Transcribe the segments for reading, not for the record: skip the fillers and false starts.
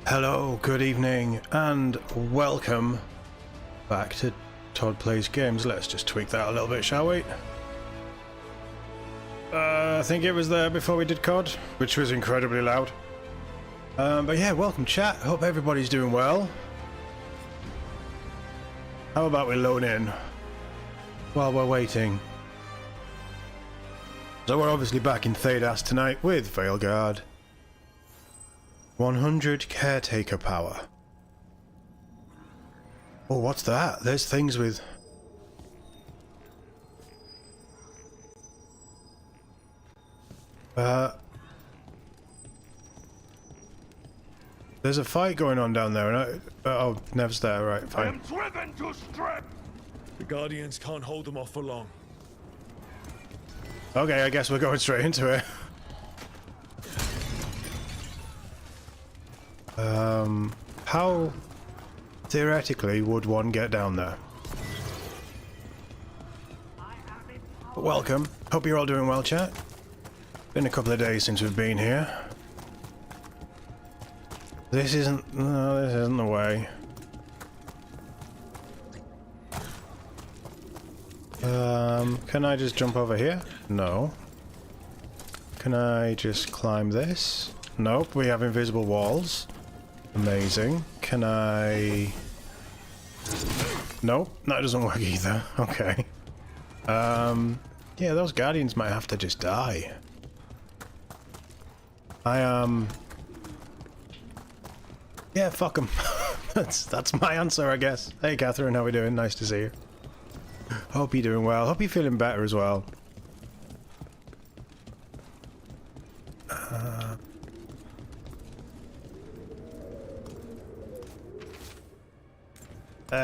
Hello, good evening, and welcome back to TOD Plays Games. Let's just tweak that a little bit, shall we? I think it was there before we did COD, which was incredibly loud. But yeah, welcome chat. Hope everybody's doing well. How about we load in while we're waiting? So we're obviously back in Thedas tonight with Veilguard. 100 caretaker power. Oh, what's that? There's things with... There's a fight going on down there, and oh, Nev's there, right, fine. I am driven to strip! The Guardians can't hold them off for long. Okay, I guess we're going straight into it. How theoretically would one get down there? Welcome. Hope you're all doing well, chat. Been a couple of days since we've been here. This isn't... No, this isn't the way. Can I just jump over here? No. Can I just climb this? Nope, we have invisible walls. Amazing. Can I... Nope, that doesn't work either. Okay. Yeah, those guardians might have to just die. Yeah, fuck them. That's my answer, I guess. Hey, Catherine, how we doing? Nice to see you. Hope you're doing well. Hope you're feeling better as well.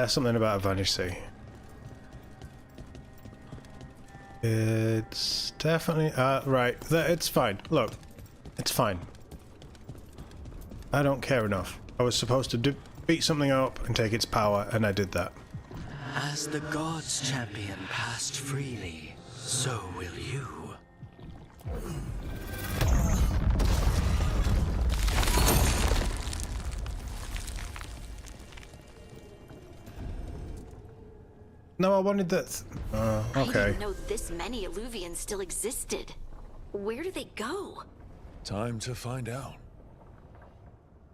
Something about a vanished sea. It's definitely... right. It's fine. Look. It's fine. I don't care enough. I was supposed to beat something up and take its power, and I did that. As the gods' champion passed freely, so will you. No, I wanted that... okay. I didn't know this many Illuvians still existed. Where do they go? Time to find out.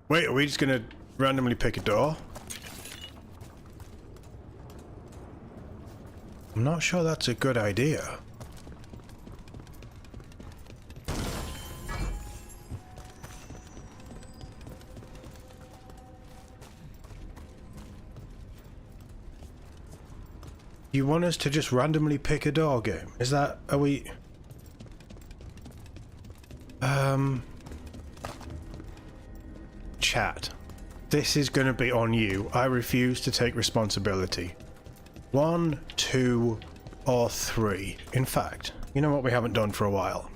Wait, are we just gonna randomly pick a door? I'm not sure that's a good idea. You want us to just randomly pick a door game? Is that... are we... Chat. This is gonna be on you. I refuse to take responsibility. 1, 2, or 3. In fact, you know what we haven't done for a while?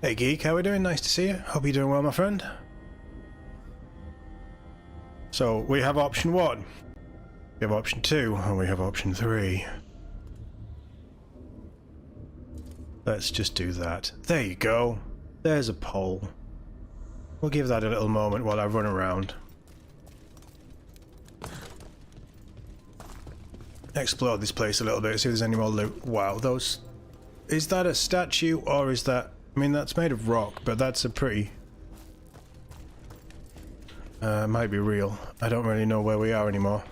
Hey Geek, how we doing? Nice to see you. Hope you're doing well, my friend. So, we have option 1. We have option 2, and we have option 3. Let's just do that. There you go. There's a poll. We'll give that a little moment while I run around. Explore this place a little bit, see if there's any more loot. Wow, those... Is that a statue, or is that... I mean, that's made of rock, but that's a pretty... might be real. I don't really know where we are anymore.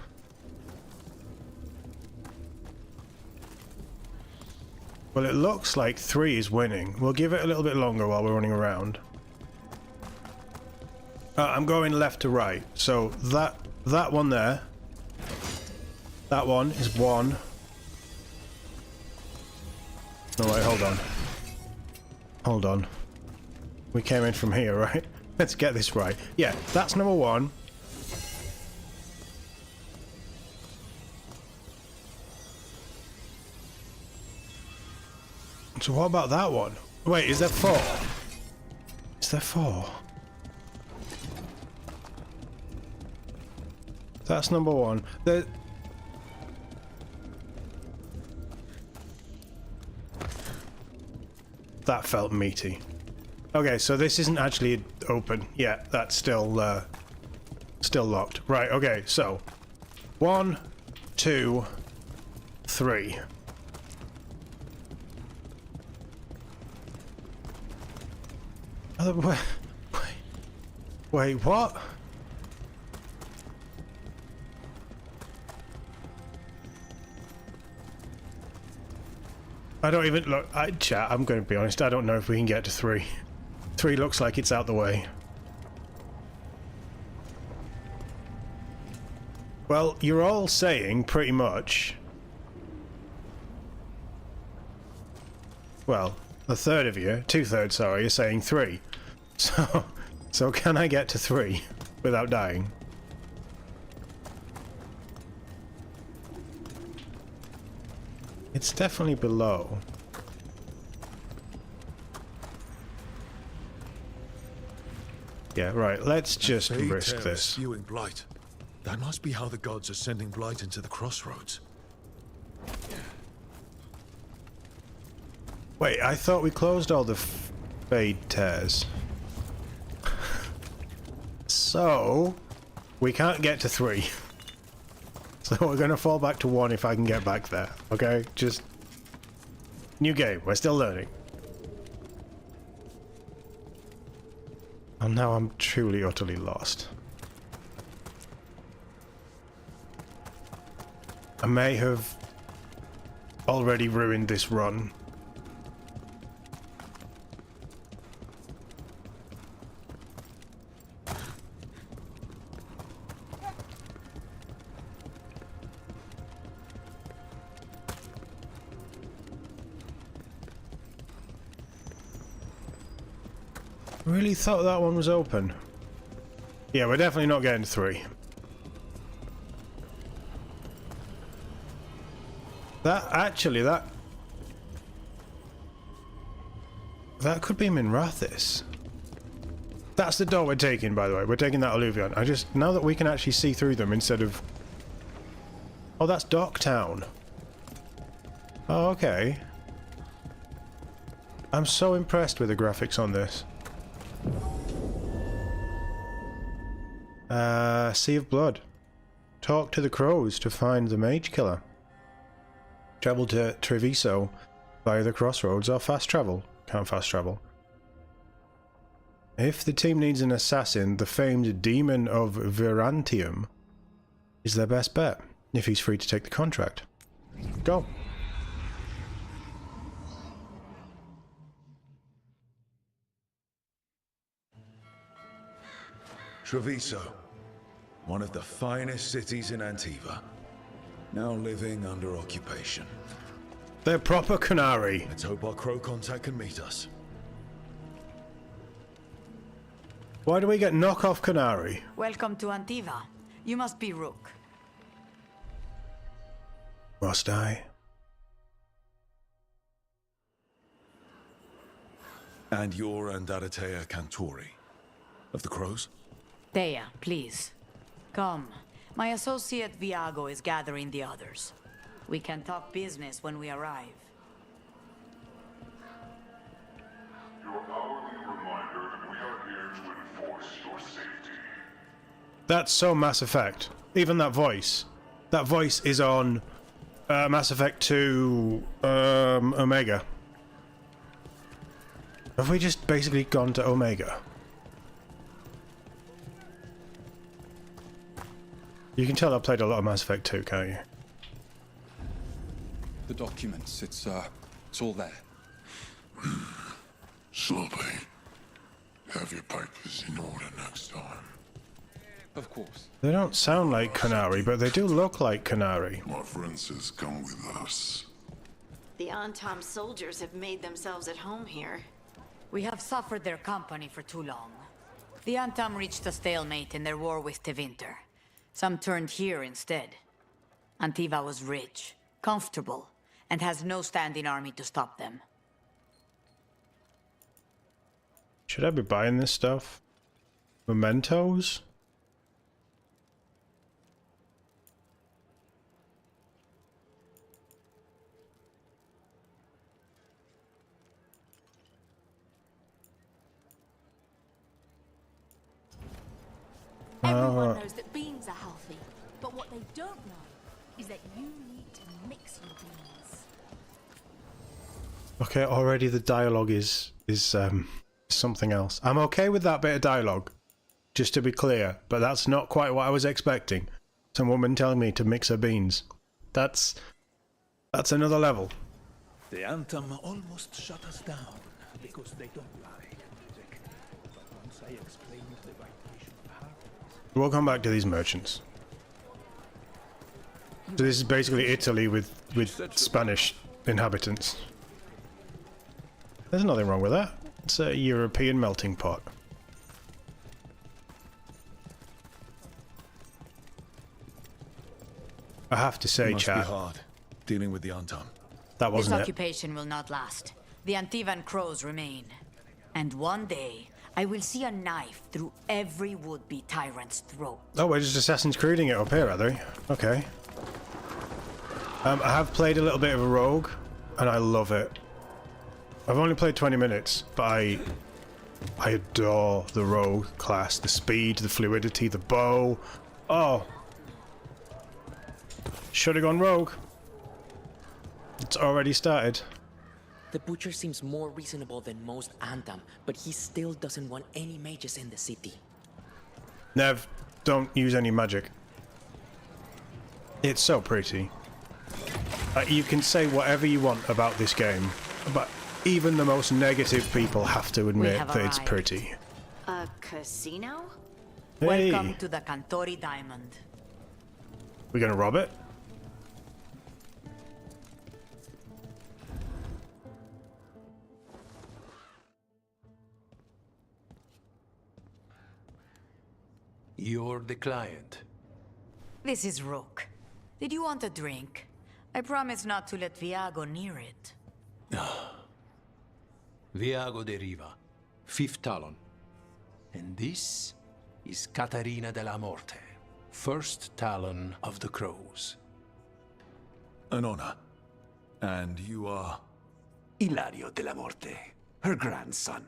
Well, it looks like 3 is winning. We'll give it a little bit longer while we're running around. I'm going left to right. So that one there. That one is 1. No, wait, hold on. Hold on. We came in from here, right? Let's get this right. Yeah, that's number 1. So what about that one? Wait, is there 4? Is there 4? That's number 1. That felt meaty. Okay, so this isn't actually open. Yeah, that's still locked. Right, okay, so 1, 2, 3. Wait, what? I don't even look. Chat, I'm going to be honest. I don't know if we can get to 3. 3 looks like it's out the way. Well, you're all saying pretty much. Well, a third of you, 2/3, sorry, are saying 3. So can I get to 3 without dying? It's definitely below. Yeah, right, let's just risk Thedas this. spewing blight. That must be how the gods are sending blight into the crossroads. Wait, I thought we closed all the fade tears. So, we can't get to 3. So we're gonna fall back to 1 if I can get back there. Okay, just... New game, we're still learning. And now I'm truly, utterly lost. I may have already ruined this run. Really thought that one was open. Yeah, we're definitely not getting 3. That could be Minrathis. That's the door we're taking, by the way. We're taking that Alluvion. Now that we can actually see through them instead of... Oh, that's Docktown. Oh, okay. I'm so impressed with the graphics on this. Sea of Blood. Talk to the crows to find the mage killer. Travel to Treviso via the crossroads or fast travel. Can't fast travel. If the team needs an assassin, the famed Demon of Virantium is their best bet, if he's free to take the contract. Go. Treviso, one of the finest cities in Antiva, now living under occupation. They're proper Canary. Let's hope our crow contact can meet us. Why do we get knockoff Canary? Welcome to Antiva. You must be Rook. Must I? And you're Andaratea Cantori, of the crows? Thea, please. Come. My associate Viago is gathering the others. We can talk business when we arrive. Your hourly reminder that we are here to enforce your safety. That's so Mass Effect. Even that voice. That voice is on Mass Effect 2 Omega. Have we just basically gone to Omega? You can tell I played a lot of Mass Effect 2, can't you? The documents, it's all there. Sloppy. Have your papers in order next time. Of course. They don't sound like Canary, but they do look like Canary. My friend says come with us. The Antom soldiers have made themselves at home here. We have suffered their company for too long. The Antam reached a stalemate in their war with Tevinter. Some turned here instead. Antiva was rich, comfortable, and has no standing army to stop them. Should I be buying this stuff? Mementos? Everyone knows that beans are healthy, but what they don't know is that you need to mix your beans. Okay, already the dialogue is something else. I'm okay with that bit of dialogue, just to be clear, but that's not quite what I was expecting. Some woman telling me to mix her beans. That's another level. The Anthem almost shut us down because they don't like music. But once I explained the vibration of harmonies... We'll come back to these merchants. So this is basically Italy with Spanish inhabitants. There's nothing wrong with that. It's a European melting pot. I have to say, Must chat, be hard dealing with the Anthem. that This wasn't it. occupation will not last. The Antivan crows remain. And one day, I will see a knife through every would-be tyrant's throat. Oh, we're just Assassin's Creeding it up here, are they? Okay. I have played a little bit of a rogue, and I love it. I've only played 20 minutes, but I adore the rogue class. The speed, the fluidity, the bow. Oh. Should have gone rogue. It's already started. The butcher seems more reasonable than most Anthem, but he still doesn't want any mages in the city. Nev, don't use any magic. It's so pretty. You can say whatever you want about this game, but even the most negative people have to admit that it's pretty. A casino? Hey, Welcome to the Cantori Diamond. we're gonna rob it? You're the client. This is Rook. Did you want a drink? I promise not to let Viago near it. Viago de Riva, 5th Talon. And this is Catarina de la Morte, 1st Talon of the Crows. An honor. And you are... Ilario de la Morte, her grandson.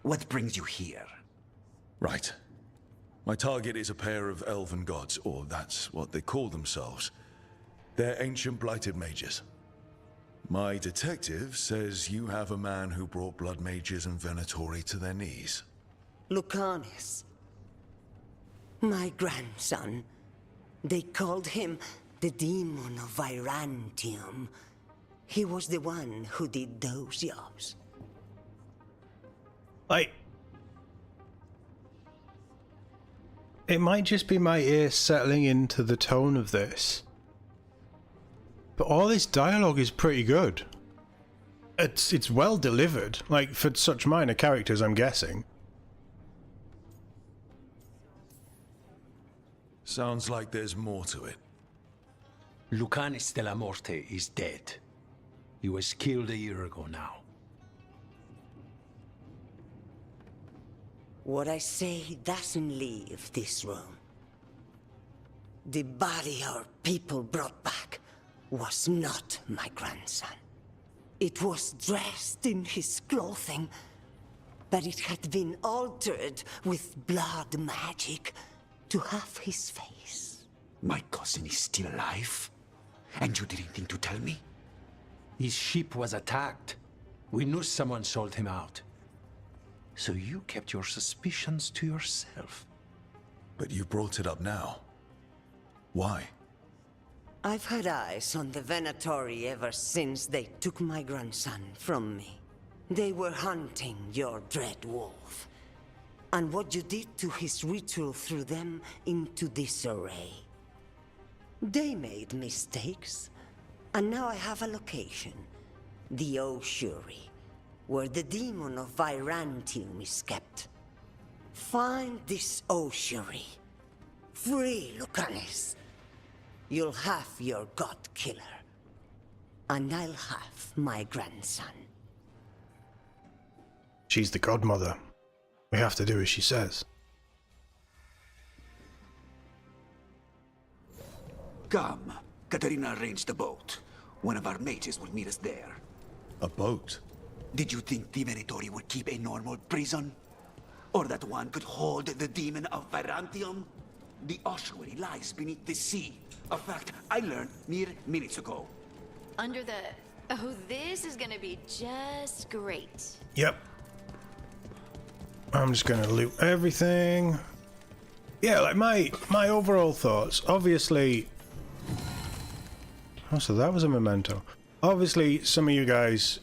What brings you here? Right. My target is a pair of elven gods, or that's what they call themselves. They're ancient blighted mages. My detective says you have a man who brought blood mages and Venatori to their knees. Lucanus. My grandson. They called him the Demon of Virantium. He was the one who did those jobs. Like, it might just be my ear settling into the tone of this, but all this dialogue is pretty good. It's well delivered, like for such minor characters, I'm guessing. Sounds like there's more to it. Lucanus de la Morte is dead. He was killed a year ago now. What I say doesn't leave this room. The body our people brought back was not my grandson. It was dressed in his clothing, but it had been altered with blood magic to have his face. My cousin is still alive? And you didn't think to tell me? His ship was attacked. We knew someone sold him out. So you kept your suspicions to yourself. But you brought it up now. Why? I've had eyes on the Venatori ever since they took my grandson from me. They were hunting your dread wolf. And what you did to his ritual threw them into disarray. They made mistakes, and now I have a location. The Ossuary, where the demon of Virantium is kept. Find this Ossuary. Free Lucanus. You'll have your god killer. And I'll have my grandson. She's the godmother. We have to do as she says. Come. Katerina arranged a boat. One of our mages will meet us there. A boat? Did you think the Venatori would keep a normal prison? Or that one could hold the demon of Virantium? The ossuary lies beneath the sea. A fact I learned mere minutes ago. Under the... Oh, this is gonna be just great. Yep. I'm just gonna loot everything. Yeah, like my overall thoughts. Obviously... Oh, so that was a memento. Obviously, some of you guys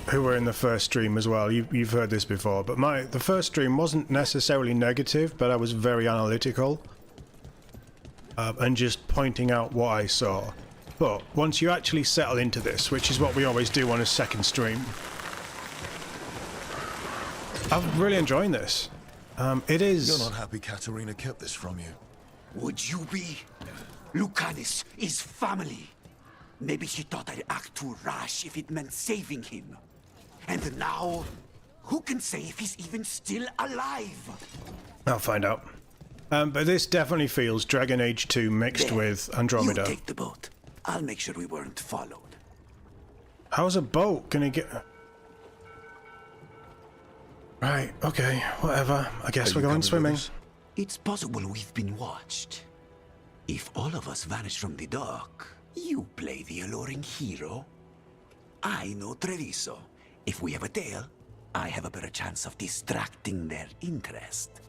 who were in the first stream as well, you've heard this before, but the first stream wasn't necessarily negative, but I was very analytical and just pointing out what I saw. But once you actually settle into this, which is what we always do on a second stream, I'm really enjoying this. It is... You're not happy Katarina kept this from you. Would you be? Lucanus is family. Maybe she thought I'd act too rash if it meant saving him. And now, who can say if he's even still alive? I'll find out. But this definitely feels Dragon Age 2 mixed There, with Andromeda. You take the boat. I'll make sure we weren't followed. How's a boat gonna get... Right, okay, whatever. I guess we're going swimming. It's possible we've been watched. If all of us vanish from the dock, you play the alluring hero. I know Treviso. If we have a tail, I have a better chance of distracting their interest.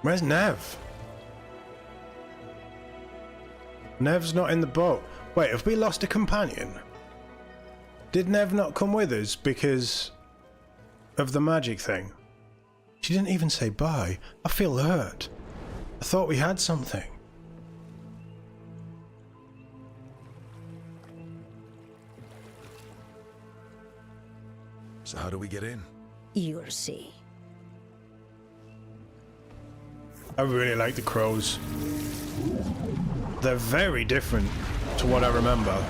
Where's Nev? Nev's not in the boat. Wait, have we lost a companion? Did Nev not come with us because of the magic thing? She didn't even say bye. I feel hurt. I thought we had something. So how do we get in? You'll see. I really like the crows. They're very different to what I remember.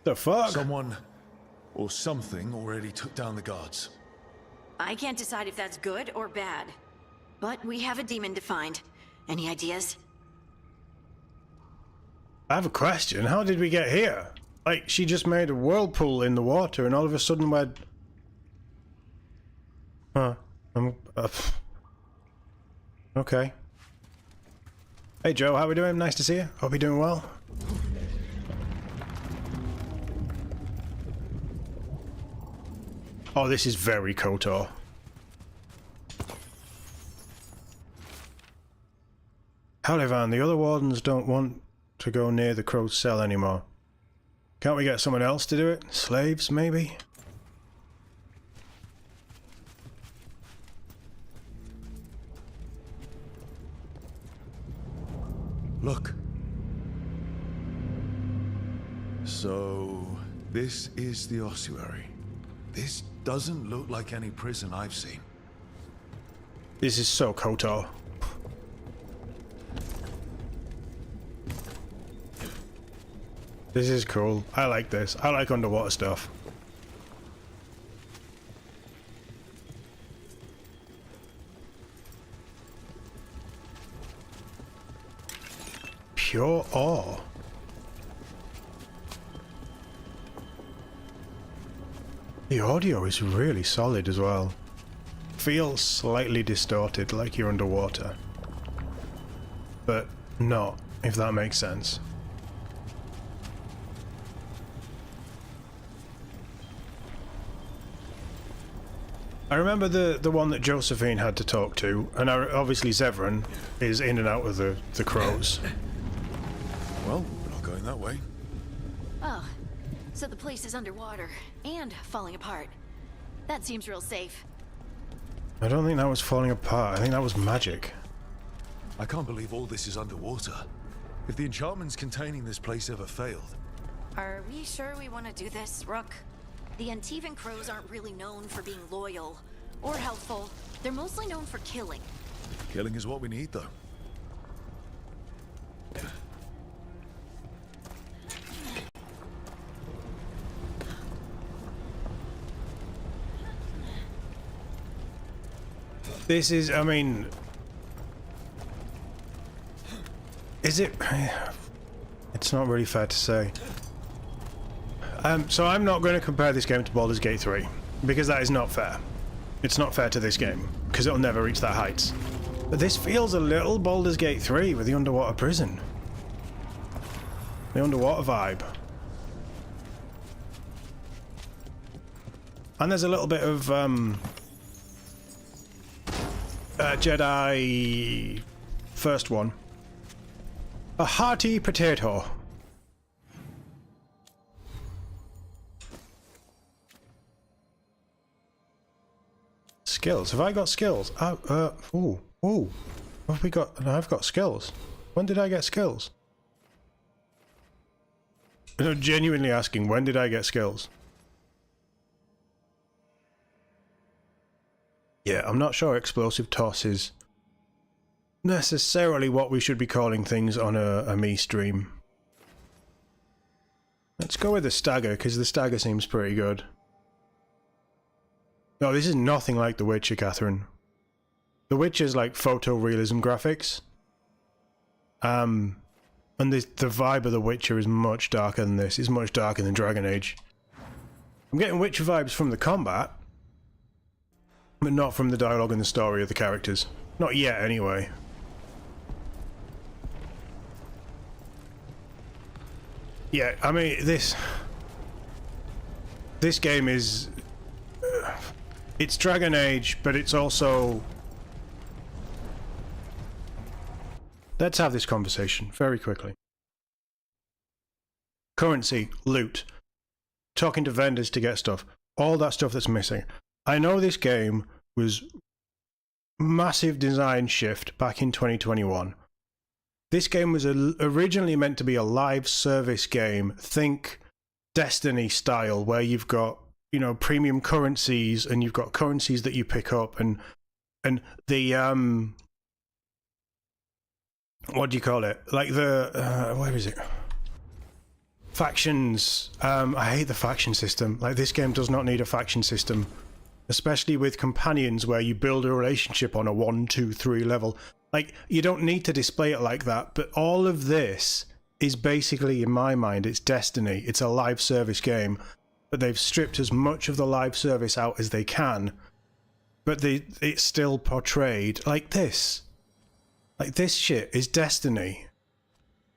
The fuck? Someone or something already took down the guards. I can't decide if that's good or bad. But we have a demon to find. Any ideas? I have a question. How did we get here? Like, she just made a whirlpool in the water and all of a sudden we're... Huh. Okay. Hey Joe, how we doing? Nice to see you. Hope you're doing well. Oh, this is very KOTOR. Halivan, the other wardens don't want to go near the crow's cell anymore. Can't we get someone else to do it? Slaves, maybe? Look. So, this is the ossuary. This doesn't look like any prison I've seen. This is so KOTOR. This is cool. I like this. I like underwater stuff. Pure ore. The audio is really solid as well. Feels slightly distorted, like you're underwater. But not, if that makes sense. I remember the one that Josephine had to talk to, and obviously Zevran is in and out of the crows. Well, we're not going that way. Oh, so the place is underwater and falling apart. That seems real safe. I don't think that was falling apart. I think that was magic. I can't believe all this is underwater. If the enchantments containing this place ever failed. Are we sure we want to do this, Rook? The Antivan crows aren't really known for being loyal or helpful. They're mostly known for killing. Killing is what we need, though. This is, I mean... Is it... It's not really fair to say. So I'm not going to compare this game to Baldur's Gate 3, because that is not fair. It's not fair to this game, because it'll never reach that heights. But this feels a little Baldur's Gate 3 with the underwater prison. The underwater vibe. And there's a little bit of Jedi first one. A hearty potato. Skills. Have I got skills? Ooh. What have we got? I've got skills. When did I get skills? I'm genuinely asking, when did I get skills? Yeah, I'm not sure explosive toss is necessarily what we should be calling things on a me stream. Let's go with the stagger, because the stagger seems pretty good. No, this is nothing like The Witcher, Catherine. The Witcher's like photorealism graphics. And the vibe of The Witcher is much darker than this. It's much darker than Dragon Age. I'm getting Witcher vibes from the combat, but not from the dialogue and the story of the characters. Not yet, anyway. Yeah, I mean, this game is... it's Dragon Age, but it's also... Let's have this conversation very quickly. Currency, loot, talking to vendors to get stuff, all that stuff that's missing. I know this game was massive design shift back in 2021. This game was originally meant to be a live service game. Think Destiny style, where you've got, you know, premium currencies and you've got currencies that you pick up and the what do you call it? Like the where is it? Factions. I hate the faction system. Like, this game does not need a faction system, especially with companions where you build a relationship on a 1, 2, 3 level. Like, you don't need to display it like that, but all of this is basically, in my mind, it's Destiny. It's a live service game, but they've stripped as much of the live service out as they can, but it's still portrayed like this. Like, this shit is Destiny.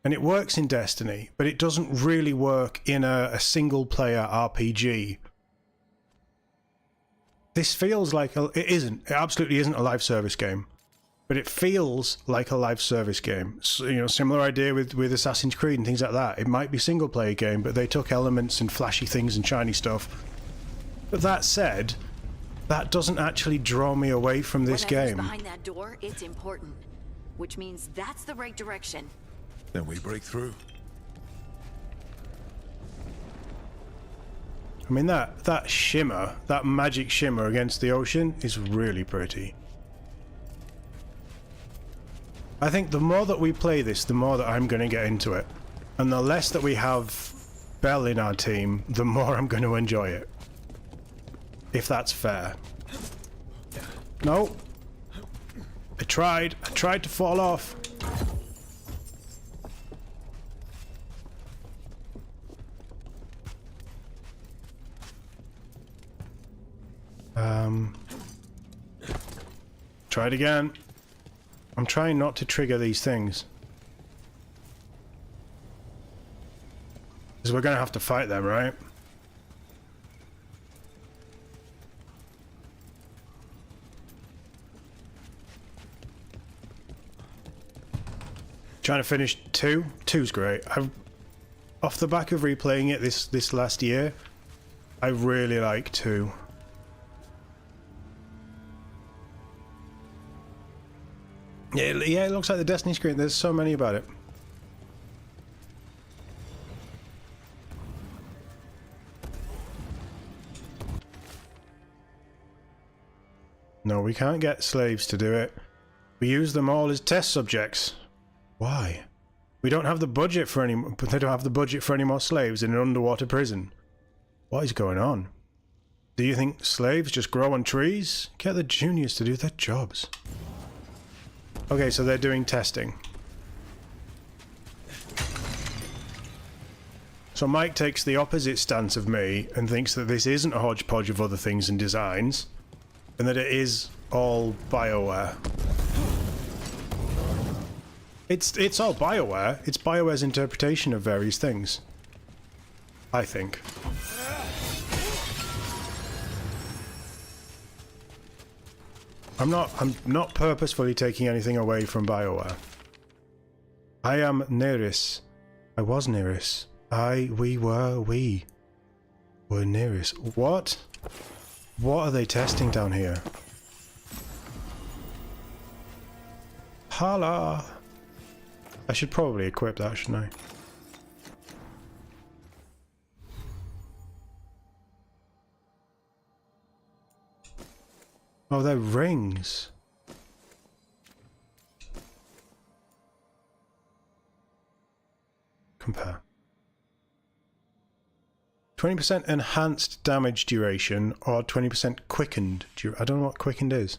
And it works in Destiny, but it doesn't really work in a single-player RPG. This feels like it absolutely isn't a live service game, but it feels like a live service game. So, you know, similar idea with Assassin's Creed and things like that. It might be single-player game, but they took elements and flashy things and shiny stuff. But that said, that doesn't actually draw me away from this game. Behind that door, it's important, which means that's the right direction. Then we break through. I mean, that shimmer, that magic shimmer against the ocean is really pretty. I think the more that we play this, the more that I'm going to get into it. And the less that we have Bell in our team, the more I'm going to enjoy it. If that's fair. No. I tried to fall off. Try it again. I'm trying not to trigger these things, because we're gonna have to fight them, right? Trying to finish 2. 2's great. Off the back of replaying it this last year, I really like 2. Yeah, it looks like the Destiny screen. There's so many about it. No, we can't get slaves to do it. We use them all as test subjects. Why? We don't have the budget for any. They don't have the budget for any more slaves in an underwater prison. What is going on? Do you think slaves just grow on trees? Get the juniors to do their jobs. Okay, so they're doing testing. So Mike takes the opposite stance of me and thinks that this isn't a hodgepodge of other things and designs, and that it is all Bioware. It's all Bioware. It's Bioware's interpretation of various things, I think. I'm not purposefully taking anything away from Bioware. I am Neris. I was Neris. We were Neris. What? What are they testing down here? Hala! I should probably equip that, shouldn't I? Oh, they're rings. Compare. 20% enhanced damage duration or 20% quickened. I don't know what quickened is.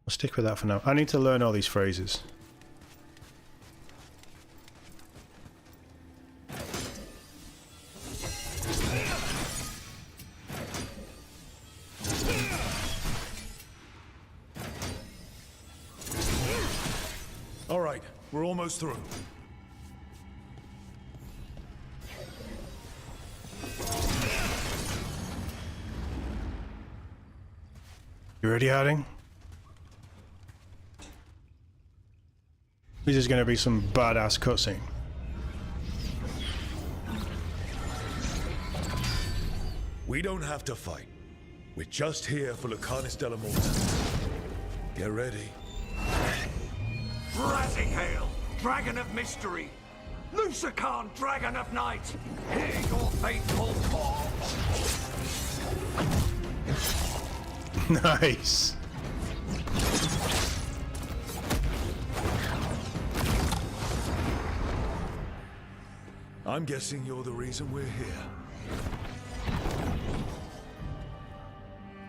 I'll stick with that for now. I need to learn all these phrases. All right, we're almost through. You ready, Harding? This is going to be some badass cutscene. We don't have to fight. We're just here for Lucanus de la Morte. Get ready. Rising hail, dragon of mystery! Lucican, dragon of night! Hear your faithful call! Nice. I'm guessing you're the reason we're here.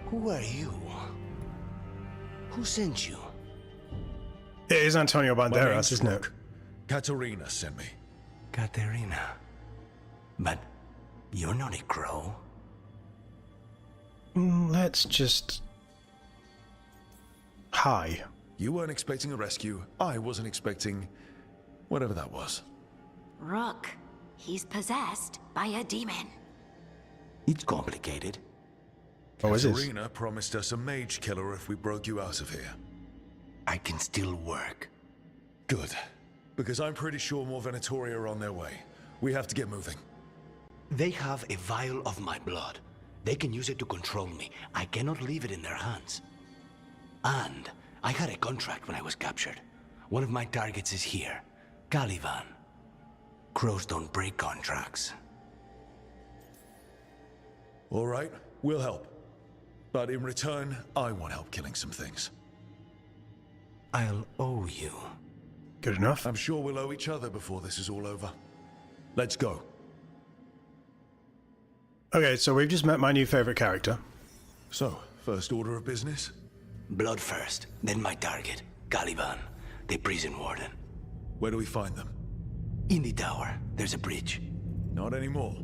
Who are you? Who sent you? It is Antonio Banderas, isn't it? Katerina sent me. Katerina. But you're not a crow. Let's just... Hi. You weren't expecting a rescue. I wasn't expecting... whatever that was. Rook. He's possessed by a demon. It's complicated. Oh, is it? Katerina promised us a mage killer if we broke you out of here. I can still work. Good. Because I'm pretty sure more Venatori are on their way. We have to get moving. They have a vial of my blood. They can use it to control me. I cannot leave it in their hands. And I had a contract when I was captured. One of my targets is here. Caliban. Crows don't break contracts. All right, we'll help. But in return, I want help killing some things. I'll owe you. Good enough. I'm sure we'll owe each other before this is all over. Let's go. Okay, so we've just met my new favorite character. So, first order of business? Blood first, then my target. Caliban, the prison warden. Where do we find them? In the tower. There's a bridge. Not anymore.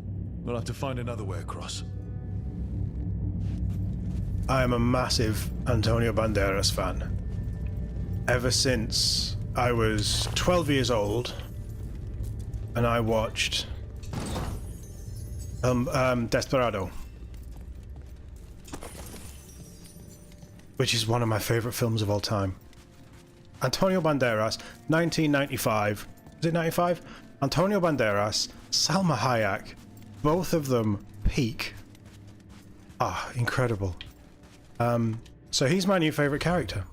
We'll have to find another way across. I am a massive Antonio Banderas fan. Ever since I was 12 years old and I watched Desperado, which is one of my favorite films of all time. Antonio Banderas, 1995. Is it 95? Antonio Banderas, Salma Hayek, both of them peak. Ah, incredible. So he's my new favorite character.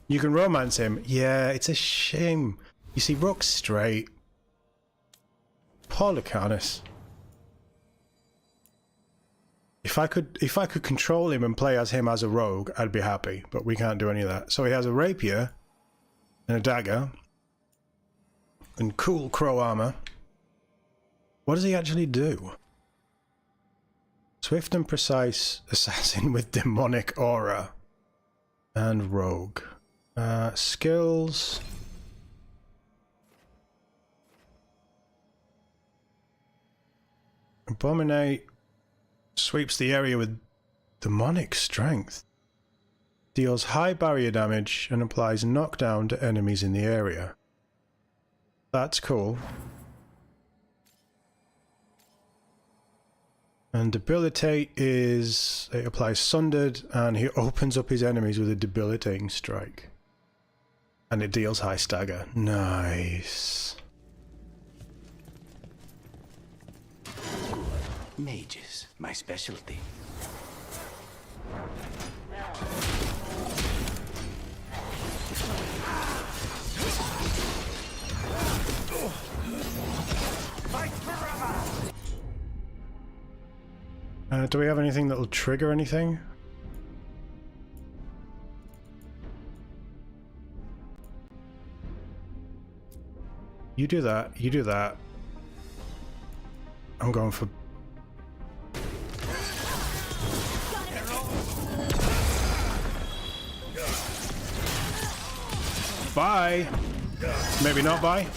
You can romance him. Yeah, it's a shame. You see, Rook's straight. Poor Lucanus. If I could control him and play as him as a rogue, I'd be happy. But we can't do any of that. So he has a rapier and a dagger. and cool crow armor. What does he actually do? Swift and precise assassin with demonic aura. And rogue. Skills. Abominate. Sweeps the area with demonic strength. Deals high barrier damage and applies knockdown to enemies in the area. That's cool. And debilitate is, it applies sundered and he opens up his enemies with a debilitating strike. And it deals high stagger. Nice. Mages, my specialty. Do we have anything that'll trigger anything? You do that, you do that. I'm going for... Bye! Maybe not bye.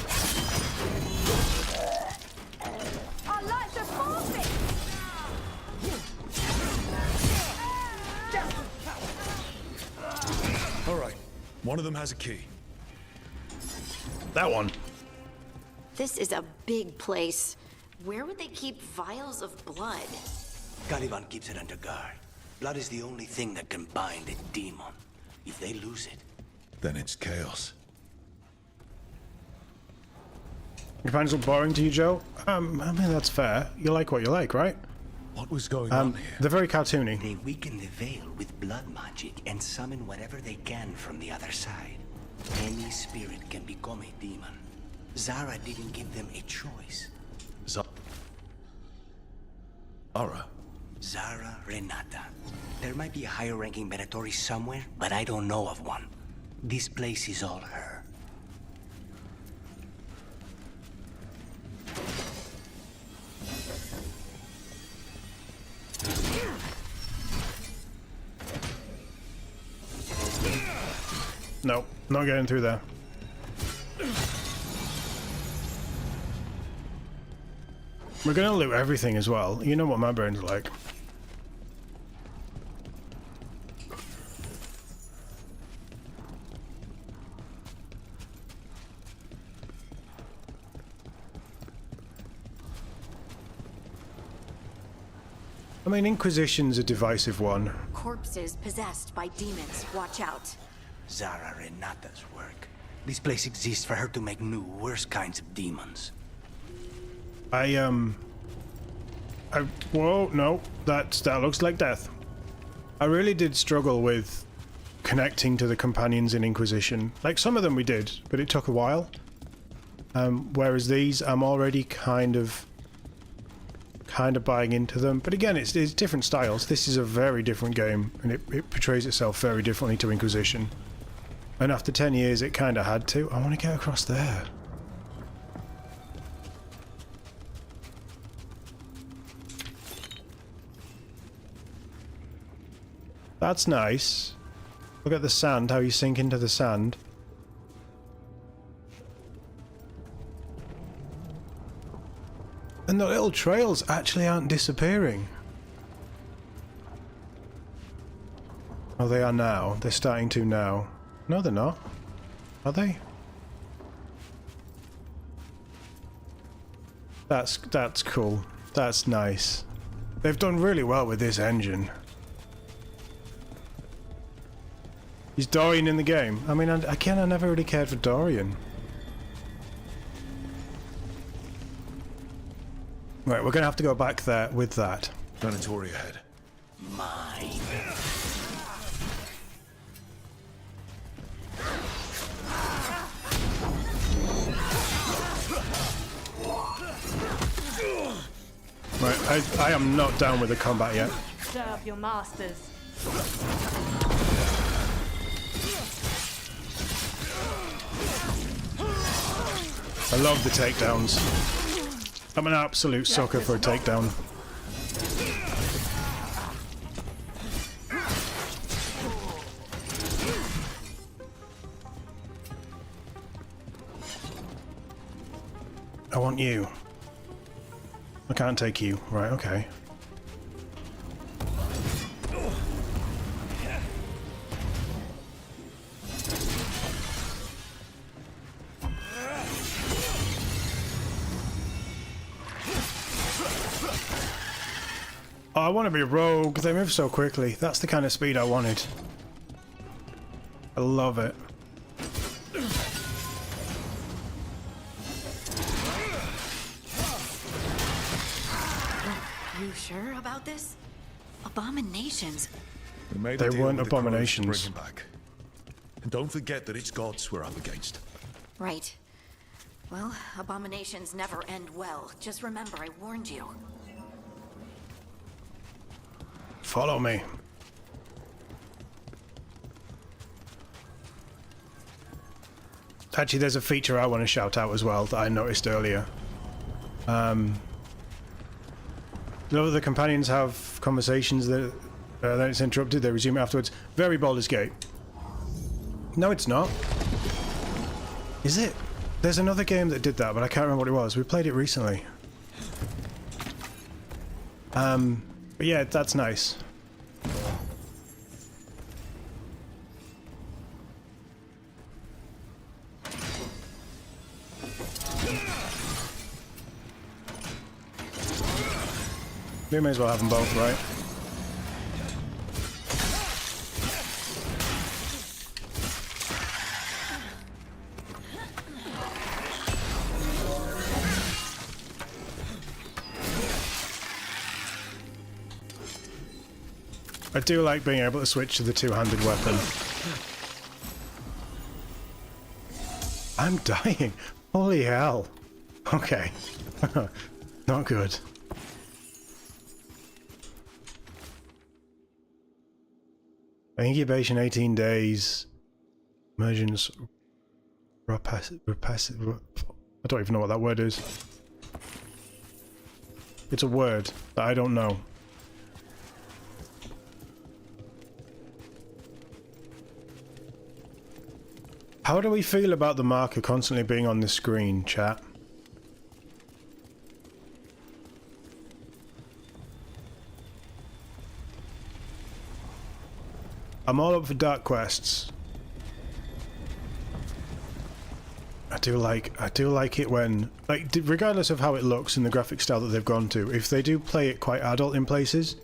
Alright, one of them has a key. That one. This is a big place. Where would they keep vials of blood? Caliban keeps it under guard. Blood is the only thing that can bind a demon. If they lose it, then it's chaos. Your plans look boring to you, Joe? I mean, that's fair. You like what you like, right? What was going on here? They're very cartoony. They weaken the veil with blood magic and summon whatever they can from the other side. Any spirit can become a demon. Zara didn't give them a choice. Zara? Zara Renata. There might be a higher-ranking Venatori somewhere, but I don't know of one. This place is all her. No, not getting through there. We're gonna loot everything as well. You know what my brain's like. I mean, Inquisition's a divisive one. Corpses possessed by demons. Watch out. Zara Renata's work. This place exists for her to make new, worse kinds of demons. Whoa, no, that looks like death. I really did struggle with connecting to the companions in Inquisition. Like, some of them we did, but it took a while. Whereas these, I'm already kind of buying into them. But again, it's different styles. This is a very different game, and it portrays itself very differently to Inquisition. And after 10 years, it kind of had to. I want to get across there. That's nice. Look at the sand, how you sink into the sand. And the little trails actually aren't disappearing. Oh, they are now. They're starting to now. No, they're not. Are they? That's cool. That's nice. They've done really well with this engine. Is Dorian in the game? I mean, again, I never really cared for Dorian. Right, we're gonna have to go back there with that. Venatori ahead. Mine. Right, I am not down with the combat yet. Serve your masters. I love the takedowns. I'm an absolute sucker for a takedown. I want you. I can't take you. Right, okay. Oh, I want to be a rogue. They move so quickly. That's the kind of speed I wanted. I love it. You sure about this? Abominations. They weren't abominations. Bring him back. And don't forget that it's gods we're up against. Right. Well, abominations never end well. Just remember, I warned you. Follow me. Actually, there's a feature I want to shout out as well that I noticed earlier. You know, the companions have conversations that then it's interrupted, they resume it afterwards. Very Baldur's Gate. No, it's not. Is it? There's another game that did that, but I can't remember what it was. We played it recently. But yeah, that's nice. We may as well have them both, right? I do like being able to switch to the two-handed weapon. I'm dying. Holy hell. Okay. Not good. Incubation 18 days. Emergence. I don't even know what that word is. It's a word that I don't know. How do we feel about the marker constantly being on the screen, chat? I'm all up for dark quests. I do like it when, like, regardless of how it looks and the graphic style that they've gone to, if they do play it quite adult in places,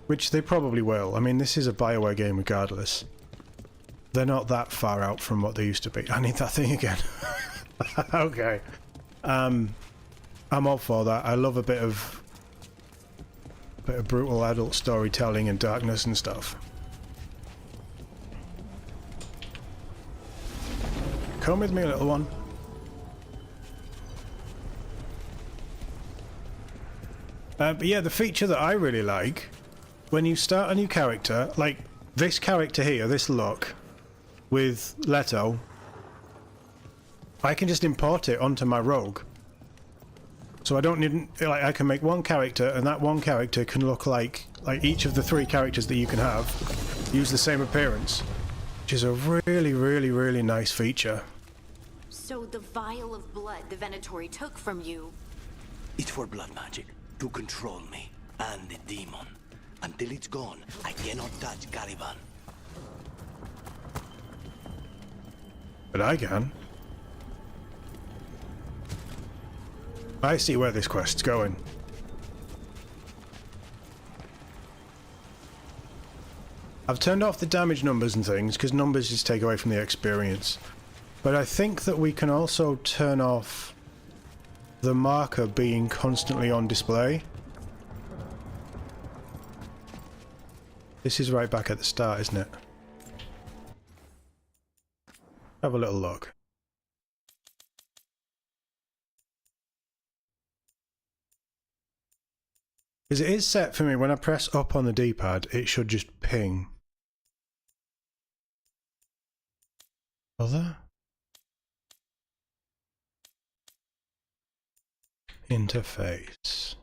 which they probably will. I mean, this is a Bioware game regardless. They're not that far out from what they used to be. I need that thing again. Okay. I'm all for that. I love a bit of brutal adult storytelling and darkness and stuff. Come with me, little one. But yeah, the feature that I really like, when you start a new character, like this character here, this look, with Leto, I can just import it onto my rogue. So I don't need, like, I can make one character, and that one character can look like each of the 3 characters that you can have, use the same appearance, which is a really, really, really nice feature. So the vial of blood the Venatori took from you... It's for blood magic, to control me, and the demon. Until it's gone, I cannot touch Caliban. But I can. I see where this quest's going. I've turned off the damage numbers and things, because numbers just take away from the experience. But I think that we can also turn off the marker being constantly on display. This is right back at the start, isn't it? Have a little look. Because it is set for me, when I press up on the D-pad, it should just ping. Other? Interface.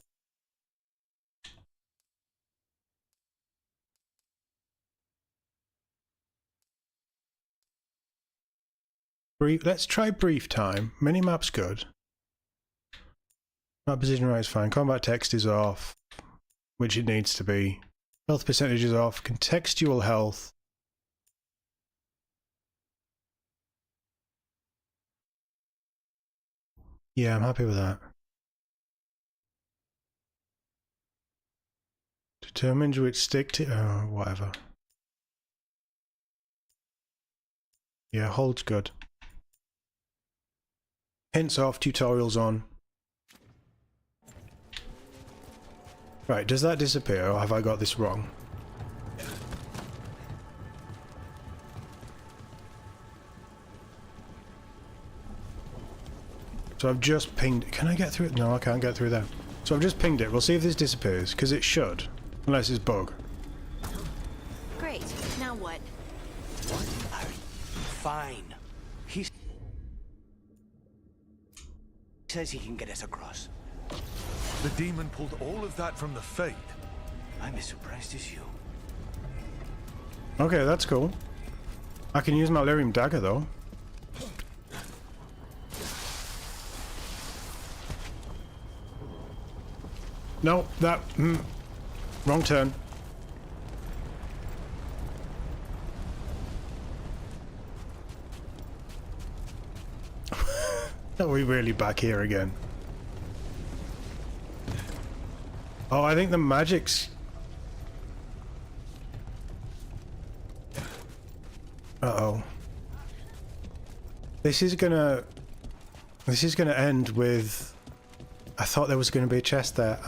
Let's try brief time. Minimap's good. Map position right is fine. Combat text is off, which it needs to be. Health percentage is off. Contextual health. Yeah, I'm happy with that. Determines which stick to... oh, whatever. Yeah, hold's good. Hints off, tutorials on. Right, does that disappear, or have I got this wrong? So I've just pinged... can I get through it? No, I can't get through there. So I've just pinged it. We'll see if this disappears, because it should. Unless it's bug. Great. Now what? Fine. He says he can get us across. The demon pulled all of that from the Fade. I'm as surprised as you. Okay, that's cool. I can use my lyrium dagger, though. No, that... wrong turn. Are we really back here again? Oh, I think the magic's... uh-oh. This is gonna end with... I thought there was gonna be a chest there.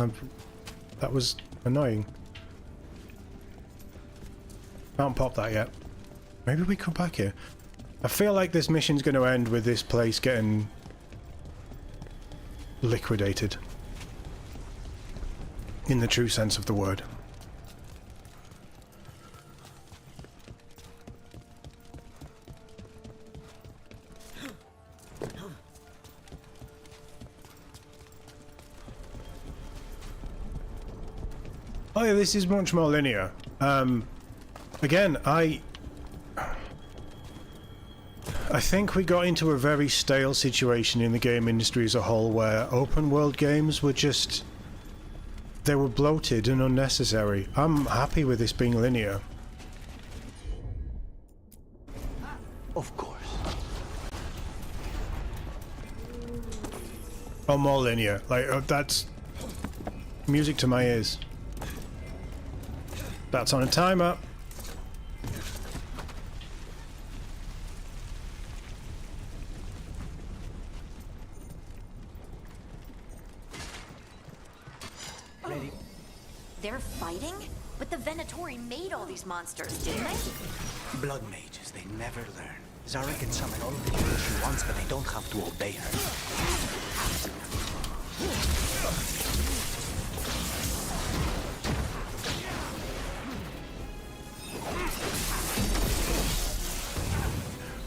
That was annoying. Can't pop that yet. Maybe we come back here. I feel like this mission's gonna end with this place getting... liquidated. In the true sense of the word. Oh yeah, this is much more linear. Again, I think we got into a very stale situation in the game industry as a whole where open world games were just... they were bloated and unnecessary. I'm happy with this being linear. Of course. Or more linear. Like, that's music to my ears. That's on a timer. Ready. They're fighting? But the Venatori made all these monsters, didn't they? Blood mages, they never learn. Zara can summon all of the heroes she wants, but they don't have to obey her.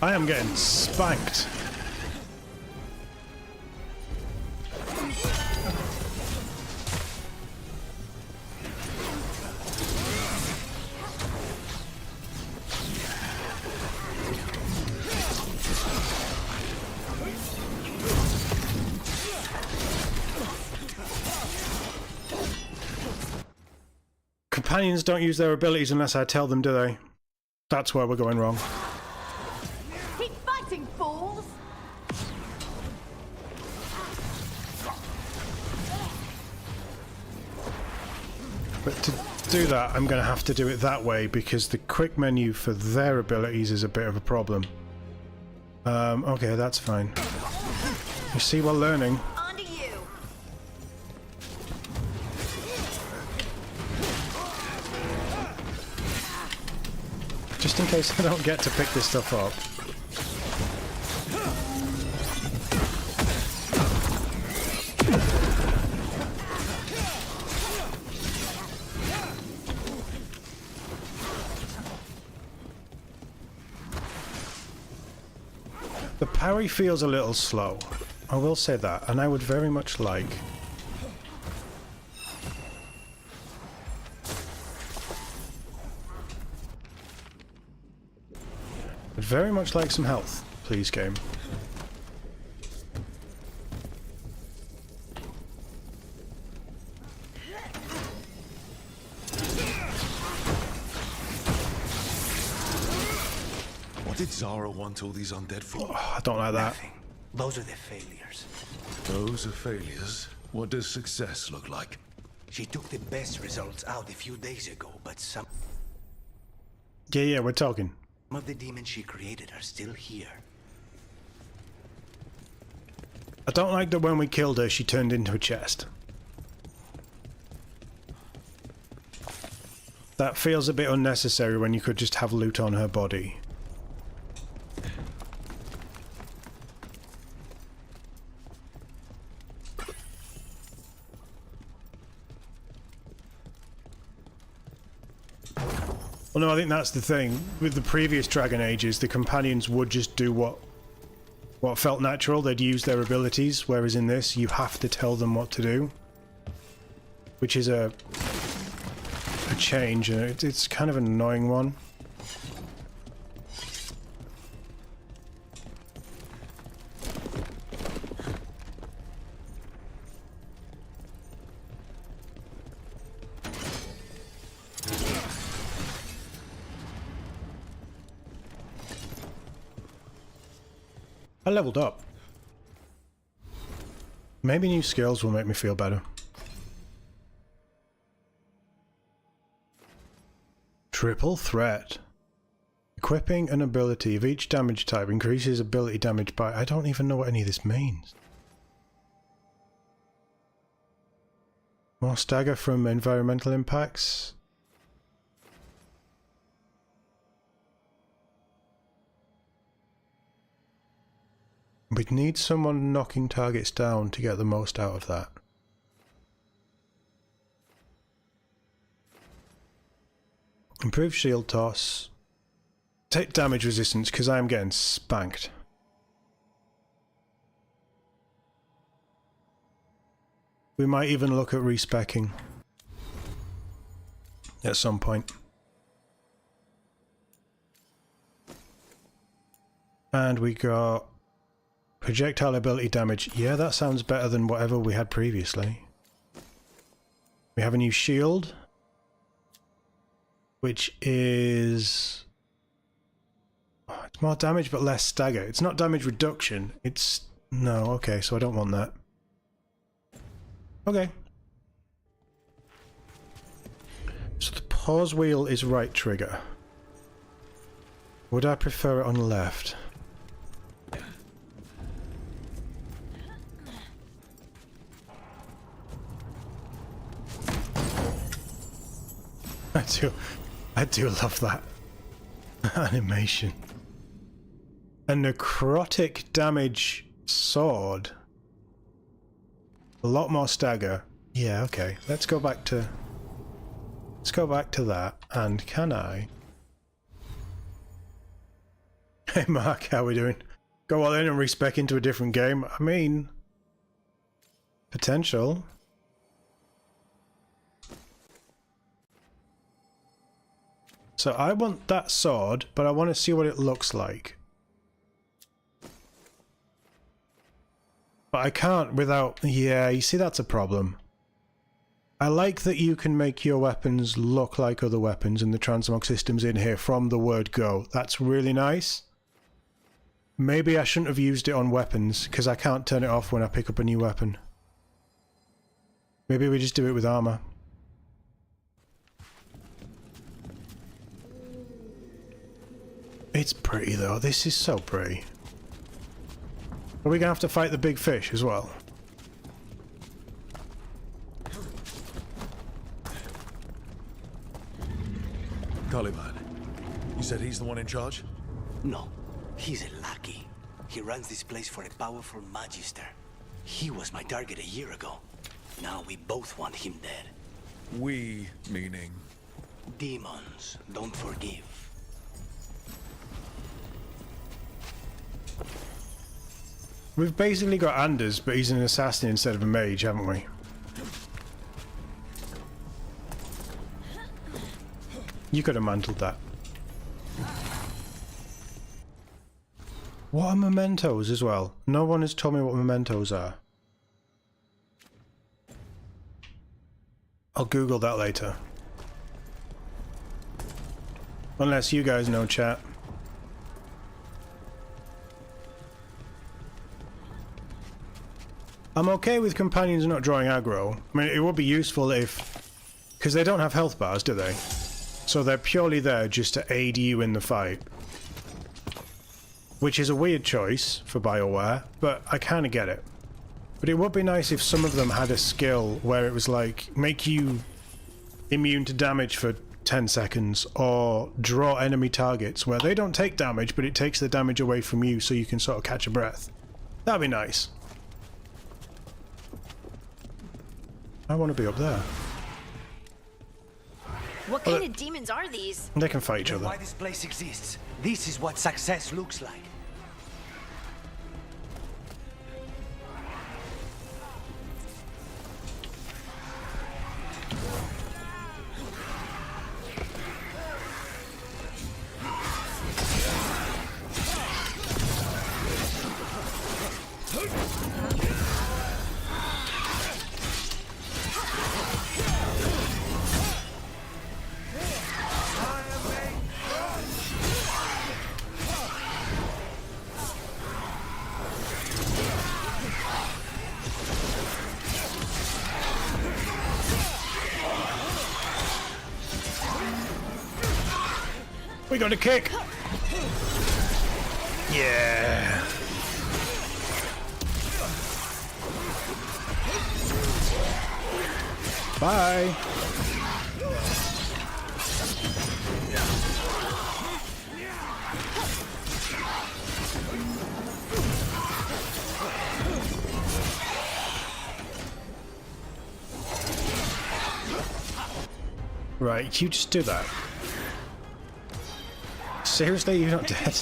I am getting spanked. Companions don't use their abilities unless I tell them, do they? That's where we're going wrong. Keep fighting, fools! But to do that, I'm going to have to do it that way because the quick menu for their abilities is a bit of a problem. Okay, that's fine. You see, we're learning. On to you. Just in case I don't get to pick this stuff up. The parry feels a little slow. I will say that, and I would very much like I'd very much like some health, please, game. What did Zara want all these undead for? Oh, I don't like that. Nothing. Those are the failures. Those are failures. What does success look like? She took the best results out a few days ago, but some Yeah, we're talking. of the demons she created are still here. I don't like that when we killed her, she turned into a chest. That feels a bit unnecessary when you could just have loot on her body. Well, no, I think that's the thing. With the previous Dragon Ages, the companions would just do what felt natural. They'd use their abilities, whereas in this, you have to tell them what to do. Which is a change, and it's kind of an annoying one. I leveled up. Maybe new skills will make me feel better. Triple threat. Equipping an ability of each damage type increases ability damage by... I don't even know what any of this means. More stagger from environmental impacts. We'd need someone knocking targets down to get the most out of that. Improve shield toss. Take damage resistance because I am getting spanked. We might even look at respecking at some point. And we got projectile ability damage. Yeah, that sounds better than whatever we had previously. We have a new shield, which is... oh, it's more damage but less stagger. It's not damage reduction. It's... no, okay, so I don't want that. Okay. So the pause wheel is right trigger. Would I prefer it on left? I do love that animation. A necrotic damage sword. A lot more stagger. Yeah, okay. Let's go back to that. And can I? Hey Mark, how we doing? Go all in and respec into a different game. I mean, potential. So I want that sword, but I want to see what it looks like. But I can't without... yeah, you see, that's a problem. I like that you can make your weapons look like other weapons and the transmog system's in here from the word go. That's really nice. Maybe I shouldn't have used it on weapons, because I can't turn it off when I pick up a new weapon. Maybe we just do it with armor. It's pretty though, this is so pretty. Are we gonna have to fight the big fish as well? Caliban, you said he's the one in charge? No, he's a lackey. He runs this place for a powerful magister. He was my target a year ago. Now we both want him dead. We, meaning? Demons don't forgive. We've basically got Anders, but he's an assassin instead of a mage, haven't we? You could have mantled that. What are mementos as well? No one has told me what mementos are. I'll Google that later. Unless you guys know, chat. I'm okay with companions not drawing aggro. I mean, it would be useful if... because they don't have health bars, do they? So they're purely there just to aid you in the fight. Which is a weird choice for Bioware, but I kind of get it. But it would be nice if some of them had a skill where it was like, make you immune to damage for 10 seconds, or draw enemy targets where they don't take damage, but it takes the damage away from you so you can sort of catch a breath. That'd be nice. I want to be up there. What kind of demons are these? They can fight each other. Why this place exists. This is what success looks like. We got a kick! Yeah! Bye! Right, you just do that. Seriously, you're not dead?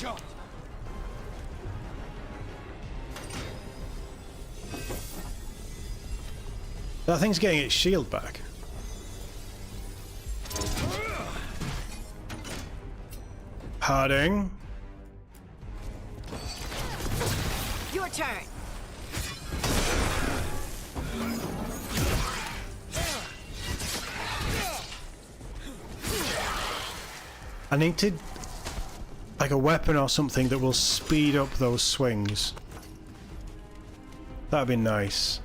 That thing's getting its shield back. Harding. Your turn. I need to... like a weapon or something that will speed up those swings. That'd be nice.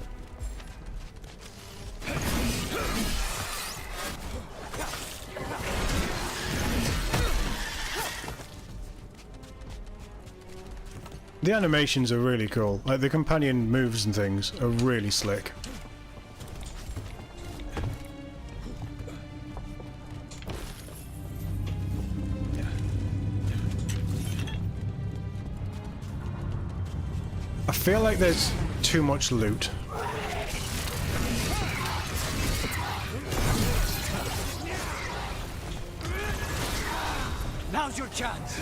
The animations are really cool. Like the companion moves and things are really slick. I feel like there's too much loot. Now's your chance.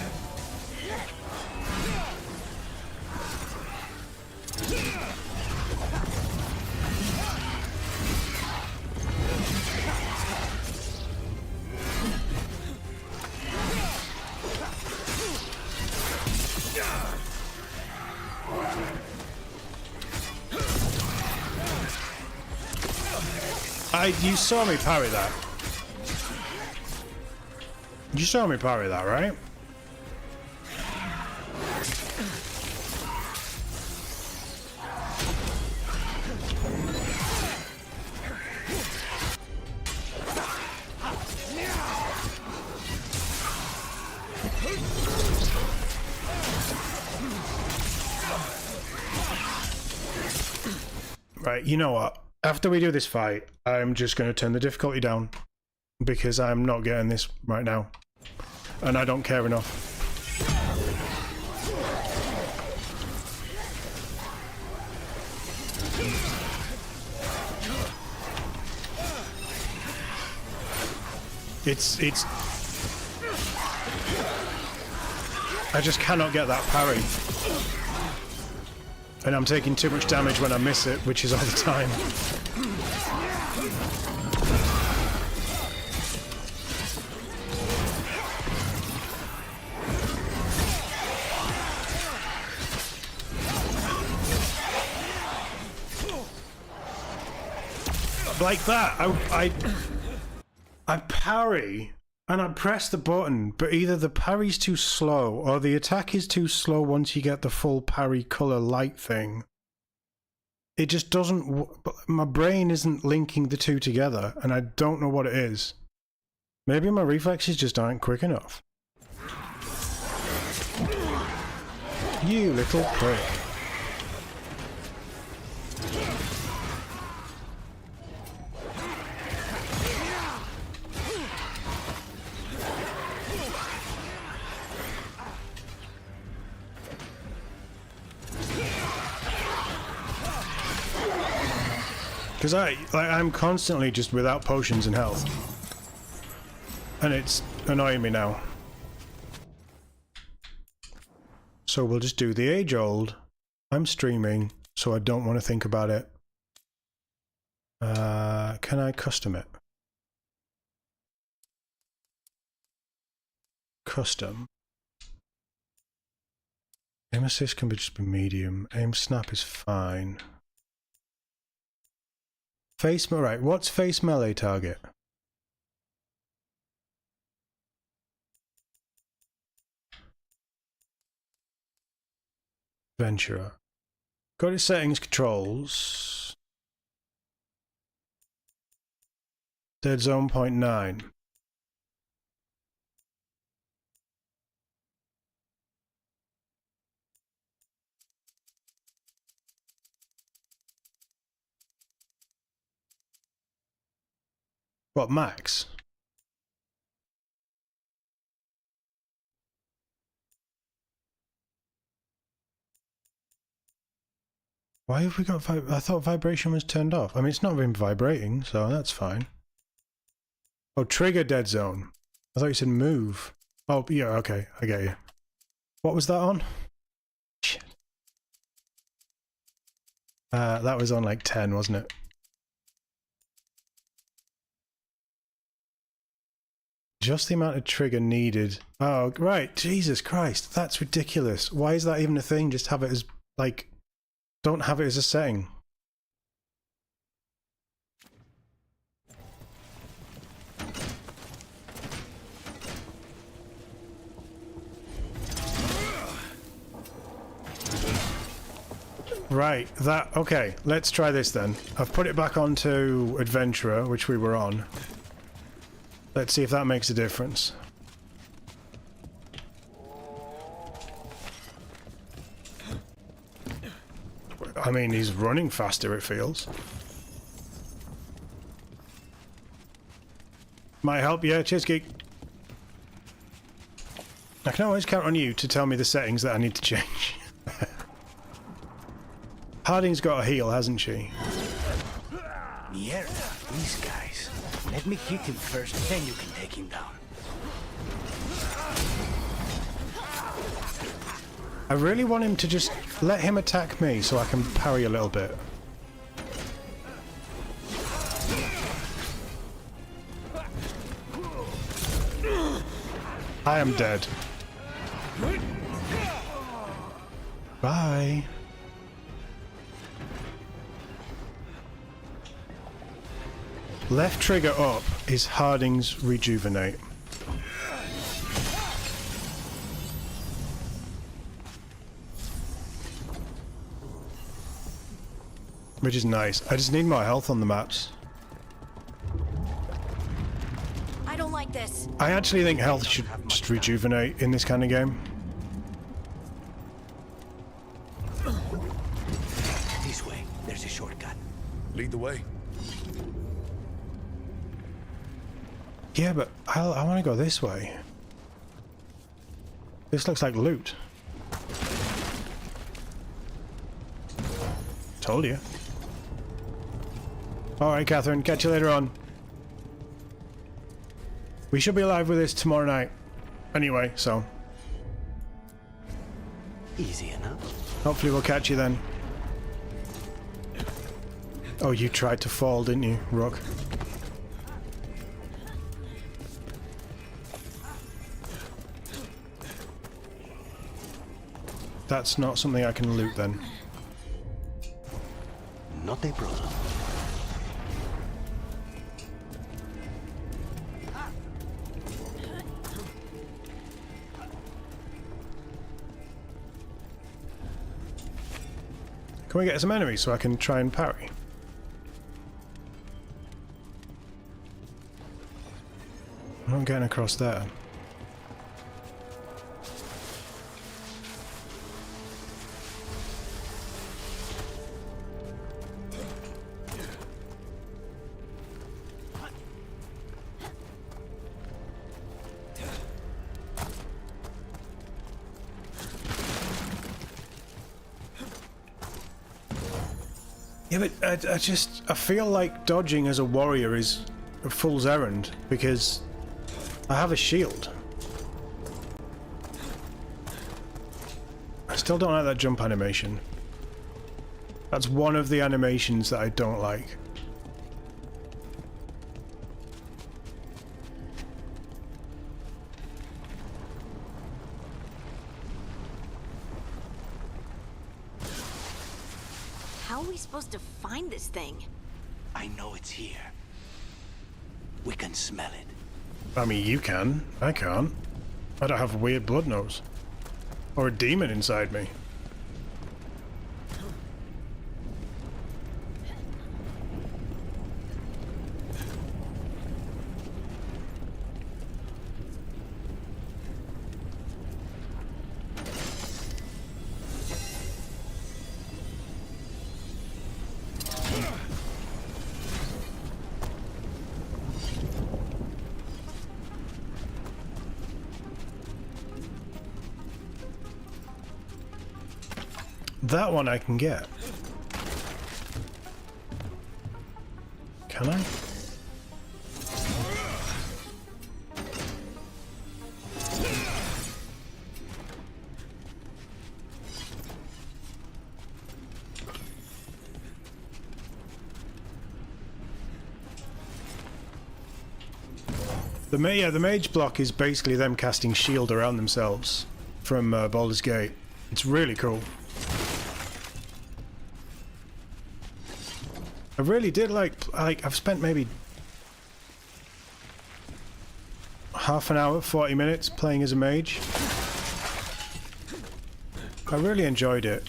You saw me parry that. You saw me parry that, right? Right, you know what? After we do this fight, I'm just going to turn the difficulty down because I'm not getting this right now. And I don't care enough. It's... I just cannot get that parry. And I'm taking too much damage when I miss it, which is all the time. like that. I parry and I press the button, but either the parry's too slow or the attack is too slow once you get the full parry color light thing. It just doesn't. My brain isn't linking the two together, and I don't know what it is. Maybe my reflexes just aren't quick enough. You little prick. Because I'm constantly just without potions and health. And it's annoying me now. So we'll just do the age-old. I'm streaming, so I don't want to think about it. Can I custom it? Custom. Aim assist can just be medium. Aim snap is fine. Face, right, what's face melee target? Venturer. Go to settings, controls. Dead zone 0.9. What, max? Why have we got I thought vibration was turned off. I mean, it's not been vibrating, so that's fine. Oh, trigger dead zone. I thought you said move. Oh, yeah, okay, I get you. What was that on? Shit. That was on like 10, wasn't it? Just the amount of trigger needed. Oh, right. Jesus Christ. That's ridiculous. Why is that even a thing? Just have it as, like, don't have it as a setting. Right. That, okay. Let's try this then. I've put it back onto Adventurer, which we were on. Let's see if that makes a difference. I mean, he's running faster, it feels. Might help, yeah, cheers, geek. I can always count on you to tell me the settings that I need to change. Harding's got a heal, hasn't she? Mierda, these guys. Let me hit him first, then you can take him down. I really want him to just let him attack me so I can parry a little bit. I am dead. Bye. Left trigger up is Harding's Rejuvenate. Which is nice. I just need more health on the maps. I don't like this. I actually think health should just rejuvenate in this kind of game. This way. There's a shortcut. Lead the way. Yeah, but I want to go this way. This looks like loot. Told you. Alright, Catherine. Catch you later on. We should be live with this tomorrow night. Anyway, so. Easy enough. Hopefully we'll catch you then. Oh, you tried to fall, didn't you, Rook? That's not something I can loot then. Not a problem. Can we get some enemies so I can try and parry? I'm not getting across there. Yeah, but I feel like dodging as a warrior is a fool's errand because I have a shield. I still don't like that jump animation. That's one of the animations that I don't like. How are we supposed to find this thing? I know it's here. We can smell it. I mean, you can. I can't. I don't have a weird blood nose. Or a demon inside me. That one I can get. Can I? The mage block is basically them casting shield around themselves from Baldur's Gate. It's really cool. I really did like I've spent maybe half an hour, 40 minutes playing as a mage. I really enjoyed it.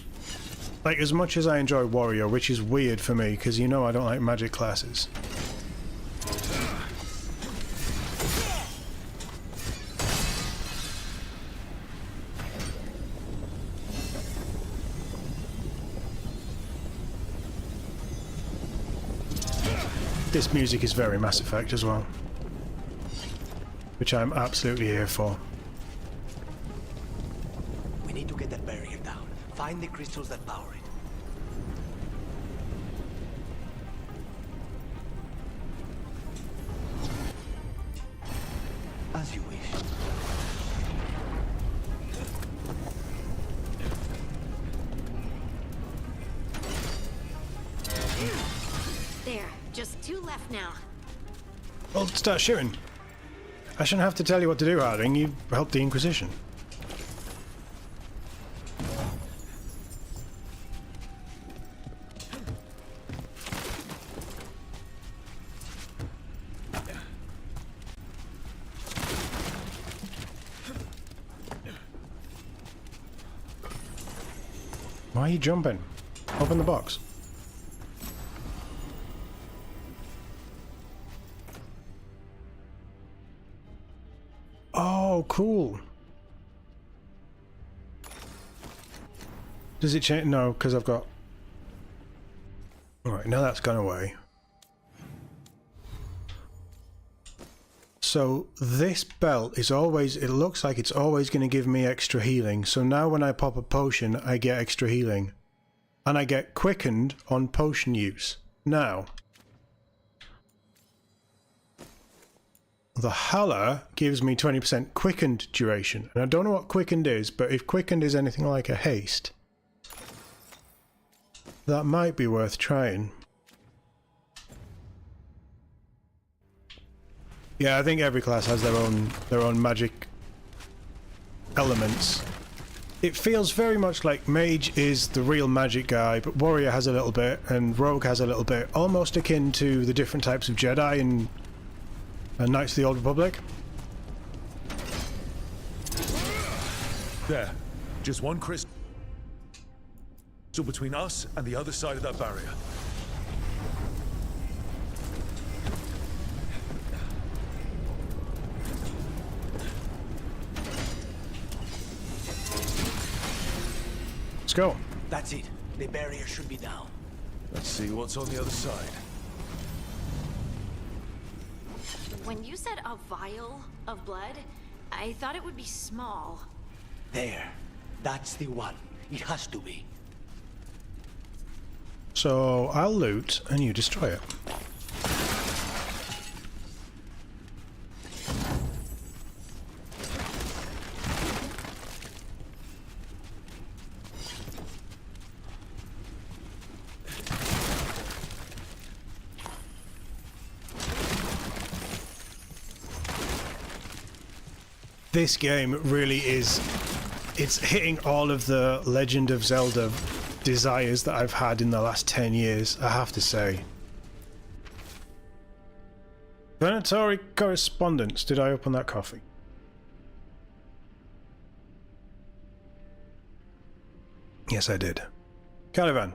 Like as much as I enjoy warrior, which is weird for me because you know I don't like magic classes. This music is very Mass Effect as well, which I'm absolutely here for. We need to get that barrier down. Find the crystals that power it. As you wish. There, just 2 left now. Well, start shooting. I shouldn't have to tell you what to do, Harding. You helped the Inquisition. Why are you jumping? Open the box. Oh, cool. Does it change? No, because I've got... Alright, now that's gone away. So this belt is always... It looks like it's always going to give me extra healing. So now when I pop a potion, I get extra healing. And I get quickened on potion use. Now... The Haller gives me 20% quickened duration. And I don't know what quickened is, but if quickened is anything like a haste, that might be worth trying. Yeah, I think every class has their own magic elements. It feels very much like Mage is the real magic guy, but Warrior has a little bit, and Rogue has a little bit, almost akin to the different types of Jedi in Knights of the Old Republic. There. Just one crystal. So between us and the other side of that barrier. Let's go. That's it. The barrier should be down. Let's see what's on the other side. When you said a vial of blood, I thought it would be small. There. That's the one. It has to be. So I'll loot and you destroy it. This game really is, it's hitting all of the Legend of Zelda desires that I've had in the last 10 years, I have to say. Planetary correspondence. Did I open that coffee? Yes, I did. Caliban.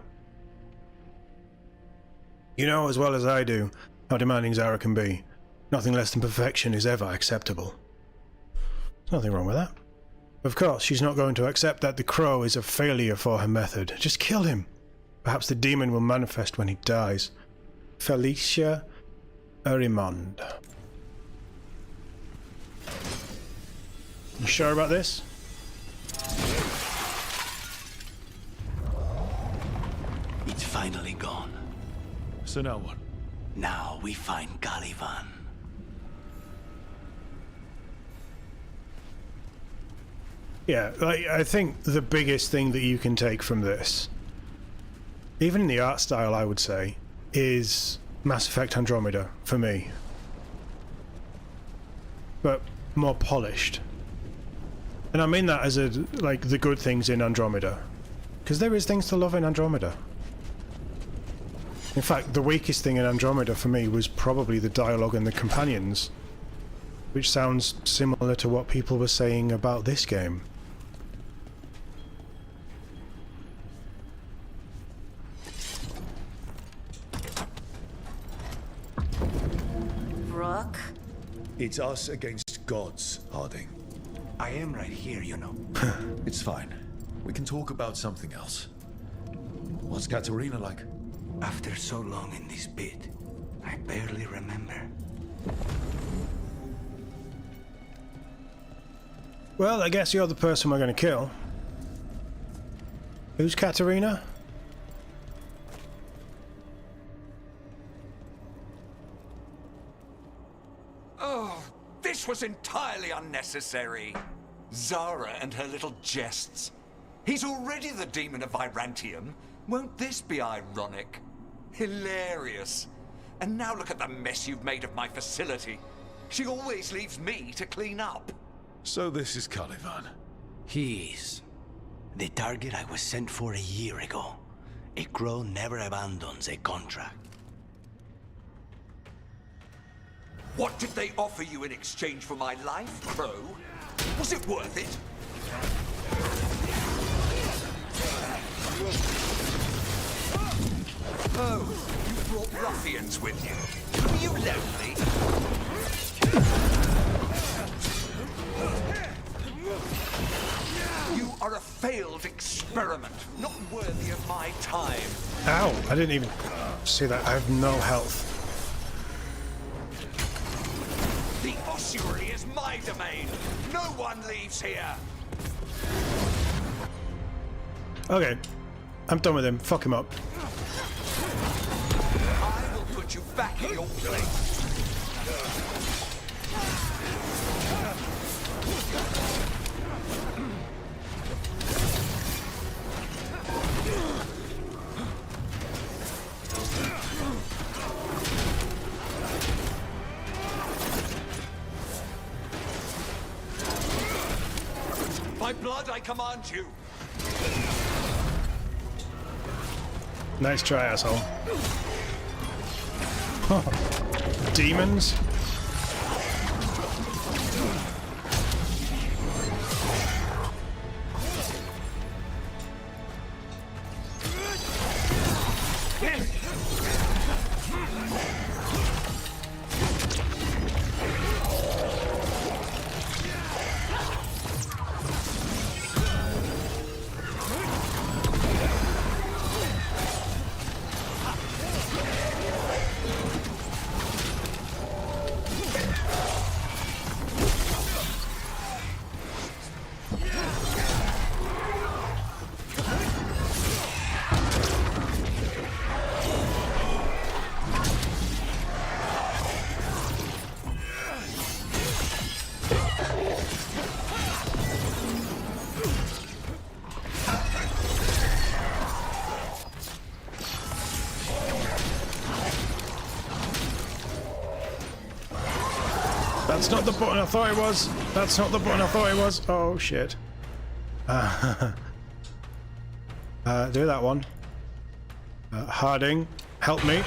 You know as well as I do how demanding Zara can be. Nothing less than perfection is ever acceptable. There's nothing wrong with that. Of course, she's not going to accept that the crow is a failure for her method. Just kill him. Perhaps the demon will manifest when he dies. Felicia Erimond. You sure about this? It's finally gone. So now what? Now we find Caliban. Yeah, like, I think the biggest thing that you can take from this, even in the art style I would say, is Mass Effect Andromeda, for me. But more polished. And I mean that as a, like, the good things in Andromeda. Because there is things to love in Andromeda. In fact, the weakest thing in Andromeda for me was probably the dialogue and the companions. Which sounds similar to what people were saying about this game. Rook? It's us against gods, Harding. I am right here, you know. It's fine. We can talk about something else. What's Katarina like? After so long in this pit, I barely remember. Well, I guess you're the person we're going to kill. Who's Katarina? Oh, this was entirely unnecessary. Zara and her little jests. He's already the demon of Virantium. Won't this be ironic? Hilarious. And now look at the mess you've made of my facility. She always leaves me to clean up. So this is Caliban. He is. The target I was sent for a year ago. A crow never abandons a contract. What did they offer you in exchange for my life, Crow? Was it worth it? Oh, you brought ruffians with you. Were you lonely? You are a failed experiment, not worthy of my time. Ow! I didn't even see that. I have no health. The ossuary is my domain. No one leaves here. Okay. I'm done with him. Fuck him up. I will put you back in your place. By blood, I command you. Nice try, asshole. Demons? That's not the button I thought it was. That's not the button I thought it was. Oh shit. Do that one. Harding, help me.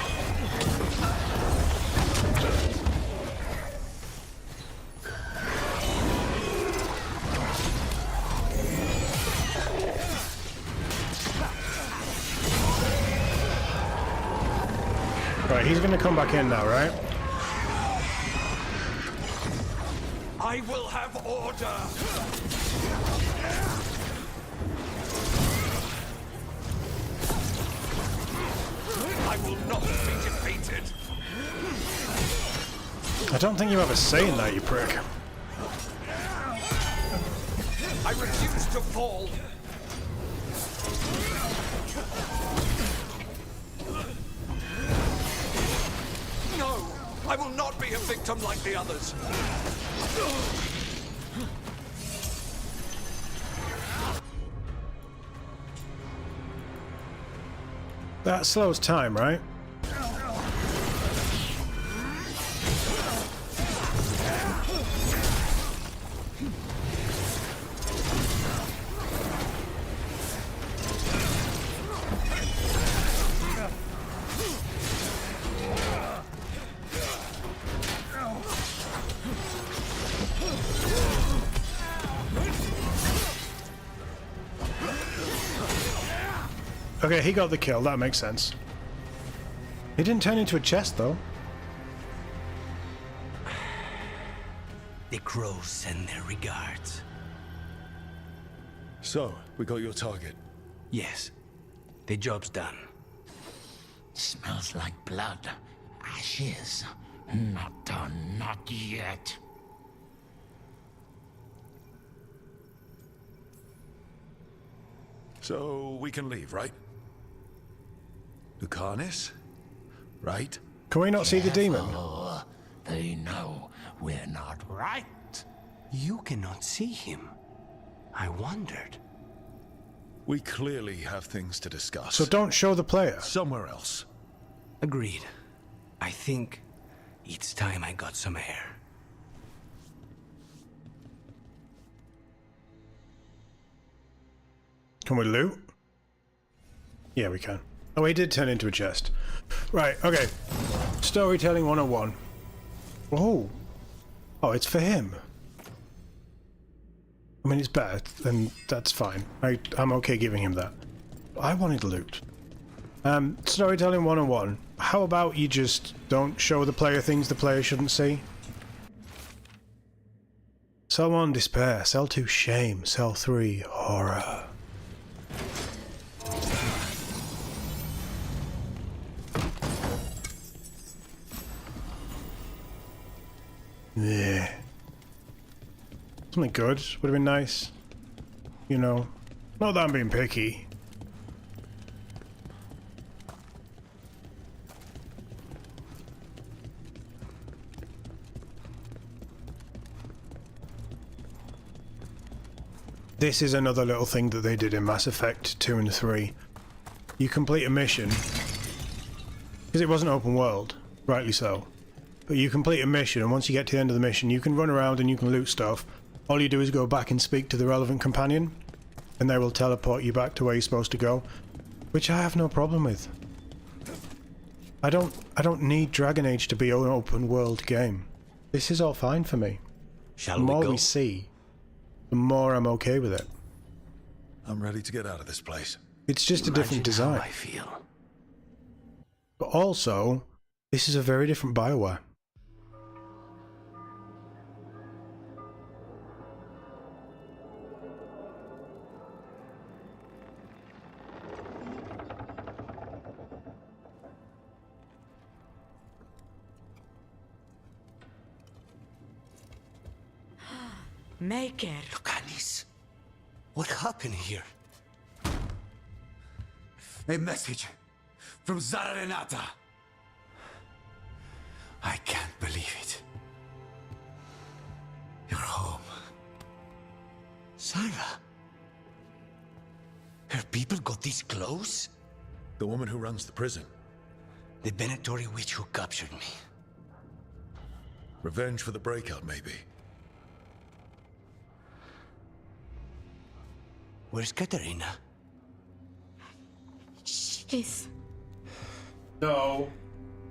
Right, he's gonna come back in now, right? I will have order! I will not be defeated! I don't think you have a say in that, you prick. I refuse to fall! No! I will not be a victim like the others! That slows time, right? Okay, he got the kill, that makes sense. He didn't turn into a chest, though. The crows send their regards. So, we got your target. Yes. The job's done. Smells like blood. Ashes. Not done, not yet. So, we can leave, right? Lucanis? Right? Can we not see the demon? They know we're not right. You cannot see him. I wondered. We clearly have things to discuss. So don't show the player. Somewhere else. Agreed. I think it's time I got some air. Can we loot? Yeah, we can. Oh, he did turn into a chest. Right, okay. Storytelling 101. Oh. Oh, it's for him. I mean, it's better, and that's fine. I'm okay giving him that. I wanted loot. Storytelling 101. How about you just don't show the player things the player shouldn't see? Sell 1, despair. Sell 2, shame. Sell 3, horror. Yeah. Something good would have been nice. You know, not that I'm being picky. This is another little thing that they did in Mass Effect 2 and 3. You complete a mission, because it wasn't open world, rightly so. But you complete a mission, and once you get to the end of the mission, you can run around and you can loot stuff. All you do is go back and speak to the relevant companion, and they will teleport you back to where you're supposed to go, which I have no problem with. I don't need Dragon Age to be an open world game. This is all fine for me. Shall the more we go? we see, the more I'm okay with it. I'm ready to get out of this place. It's just a different design. How I feel. But also, this is a very different Bioware. Maker. Lucanis, what happened here? A message from Zara Renata. I can't believe it. You're home. Sarah? Her people got this close? The woman who runs the prison. The Venatori witch who captured me. Revenge for the breakout, maybe. Where's Katerina? She's... No.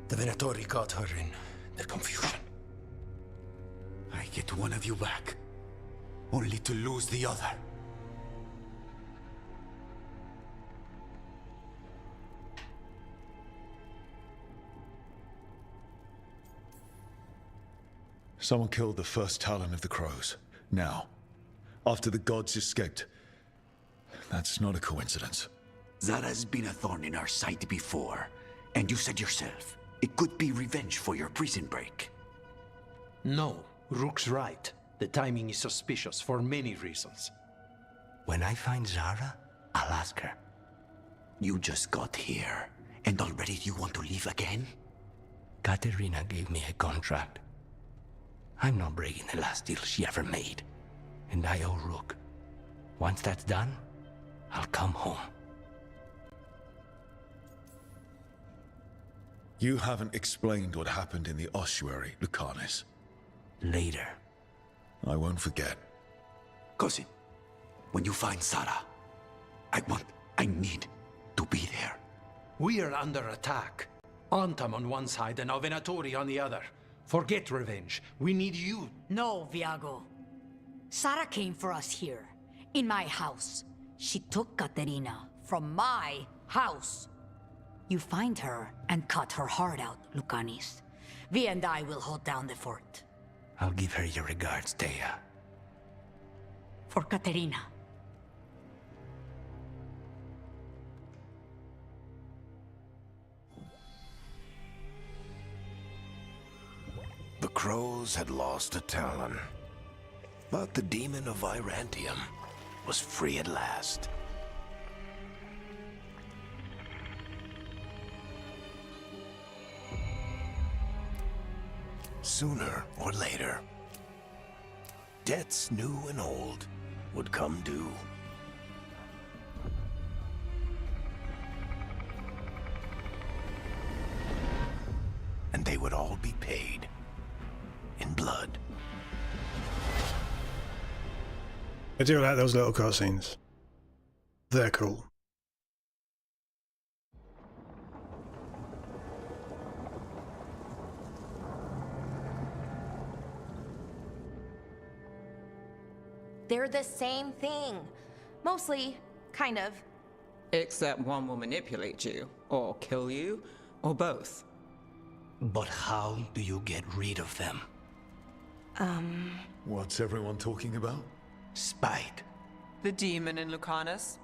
The Venatori got her in their confusion. I get one of you back, only to lose the other. Someone killed the first Talon of the Crows. Now, after the gods escaped. That's not a coincidence. Zara's been a thorn in our side before, and you said yourself, it could be revenge for your prison break. No, Rook's right. The timing is suspicious for many reasons. When I find Zara, I'll ask her. You just got here, and already you want to leave again? Katerina gave me a contract. I'm not breaking the last deal she ever made. And I owe Rook. Once that's done, I'll come home. You haven't explained what happened in the ossuary, Lucanus. Later. I won't forget. Cousin, when you find Zara, I need to be there. We are under attack. Antam on one side and Venatori on the other. Forget revenge. We need you. No, Viago. Sara came for us here, in my house. She took Katerina from my house. You find her and cut her heart out, Lucanis. Vi and I will hold down the fort. I'll give her your regards, Thea. For Katerina. The Crows had lost a Talon, but the demon of Virantium was free at last. Sooner or later, debts new and old would come due. And they would all be paid in blood. I do like those little cutscenes. They're cool. They're the same thing. Mostly, kind of. Except one will manipulate you, or kill you, or both. But how do you get rid of them? What's everyone talking about? Spite. The demon in Lucanus.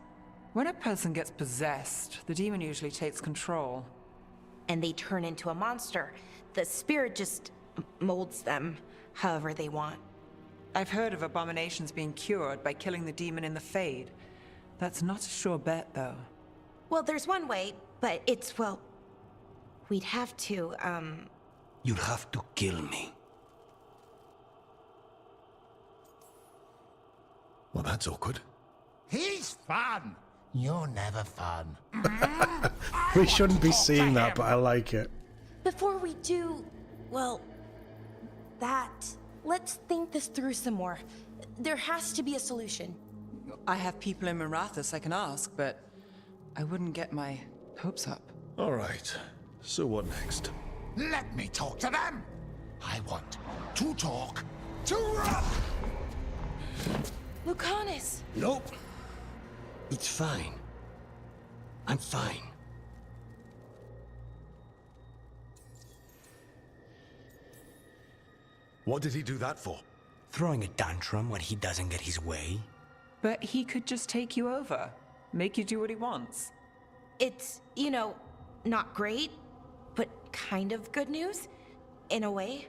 When a person gets possessed, the demon usually takes control. And they turn into a monster. The spirit just molds them however they want. I've heard of abominations being cured by killing the demon in the Fade. That's not a sure bet, though. Well, there's one way, but it's, well... We'd have to, You'd have to kill me. Well, that's awkward. He's fun. You're never fun. We shouldn't be seeing that, but I like it. Before we do, well, let's think this through some more. There has to be a solution. I have people in Marathas I can ask, but I wouldn't get my hopes up. All right. So what next? Let me talk to them. I want to talk to Rook. Lucanus! Nope. It's fine. I'm fine. What did he do that for? Throwing a tantrum when he doesn't get his way? But he could just take you over. Make you do what he wants. It's, not great, but kind of good news, in a way.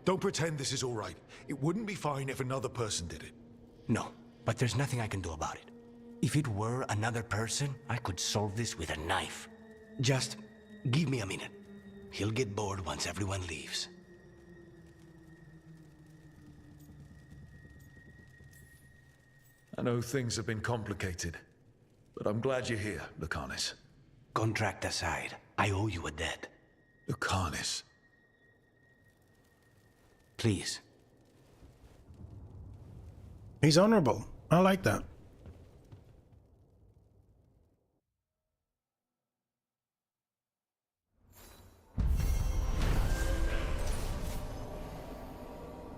Don't pretend this is all right. It wouldn't be fine if another person did it. No, but there's nothing I can do about it. If it were another person, I could solve this with a knife. Just give me a minute. He'll get bored once everyone leaves. I know things have been complicated, but I'm glad you're here, Lucanis. Contract aside, I owe you a debt. Lucanis? Please. He's honorable. I like that.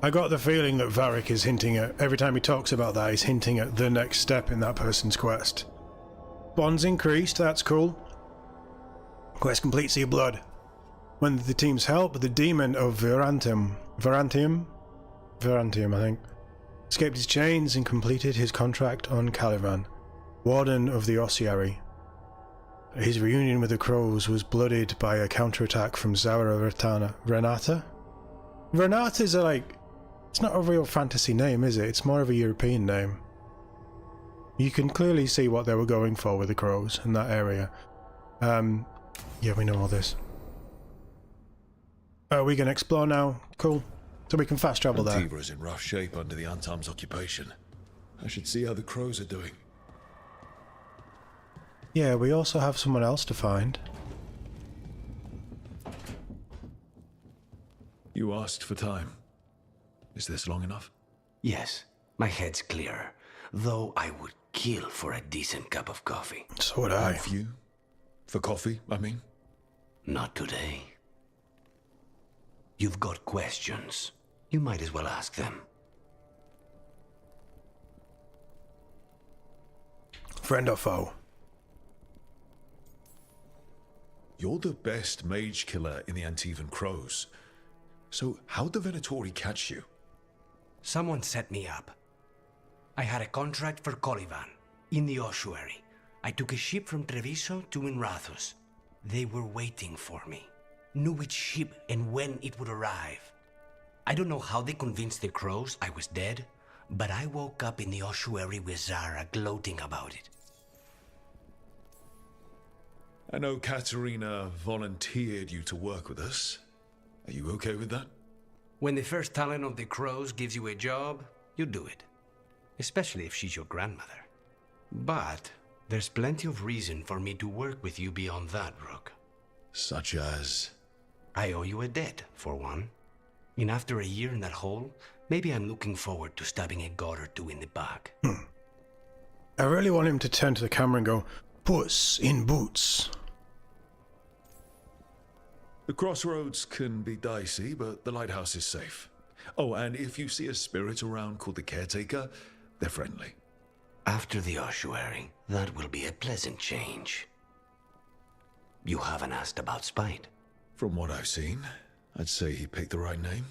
I got the feeling that Varric is hinting at, every time he talks about that, he's hinting at the next step in that person's quest. Bonds increased, that's cool. Quest complete, see blood. When the teams help, the demon of Verantium, I think, escaped his chains and completed his contract on Caliban, Warden of the Ossuary. His reunion with the Crows was blooded by a counterattack from Zara Renata? Renata's it's not a real fantasy name, is it? It's more of a European name. You can clearly see what they were going for with the Crows in that area. Yeah, we know all this. We can explore now. Cool. So we can fast travel there. Antiva is in rough shape under the Antam's occupation. I should see how the Crows are doing. Yeah, we also have someone else to find. You asked for time. Is this long enough? Yes, my head's clearer. Though I would kill for a decent cup of coffee. So would I. For you? For coffee, I mean? Not today. You've got questions. You might as well ask them. Friend or foe? You're the best mage killer in the Antivan Crows. So how'd the Venatori catch you? Someone set me up. I had a contract for Colivan, in the ossuary. I took a ship from Treviso to Inrathus. They were waiting for me. Knew which ship and when it would arrive. I don't know how they convinced the Crows I was dead, but I woke up in the ossuary with Zara gloating about it. I know Katerina volunteered you to work with us. Are you okay with that? When the first talent of the Crows gives you a job, you do it. Especially if she's your grandmother. But there's plenty of reason for me to work with you beyond that, Rook. Such as? I owe you a debt, for one. And after a year in that hole, maybe I'm looking forward to stabbing a god or two in the back. I really want him to turn to the camera and go, "Puss in Boots." The crossroads can be dicey, but the lighthouse is safe. Oh, and if you see a spirit around called the Caretaker, they're friendly. After the ossuary, that will be a pleasant change. You haven't asked about Spite. From what I've seen, I'd say he picked the right name.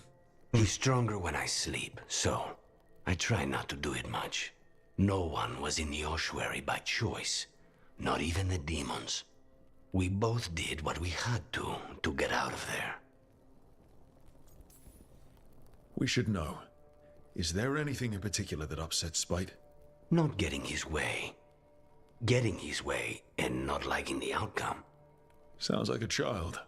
He's stronger when I sleep, so I try not to do it much. No one was in the ossuary by choice, not even the demons. We both did what we had to get out of there. We should know. Is there anything in particular that upsets Spite? Not getting his way. Getting his way and not liking the outcome. Sounds like a child.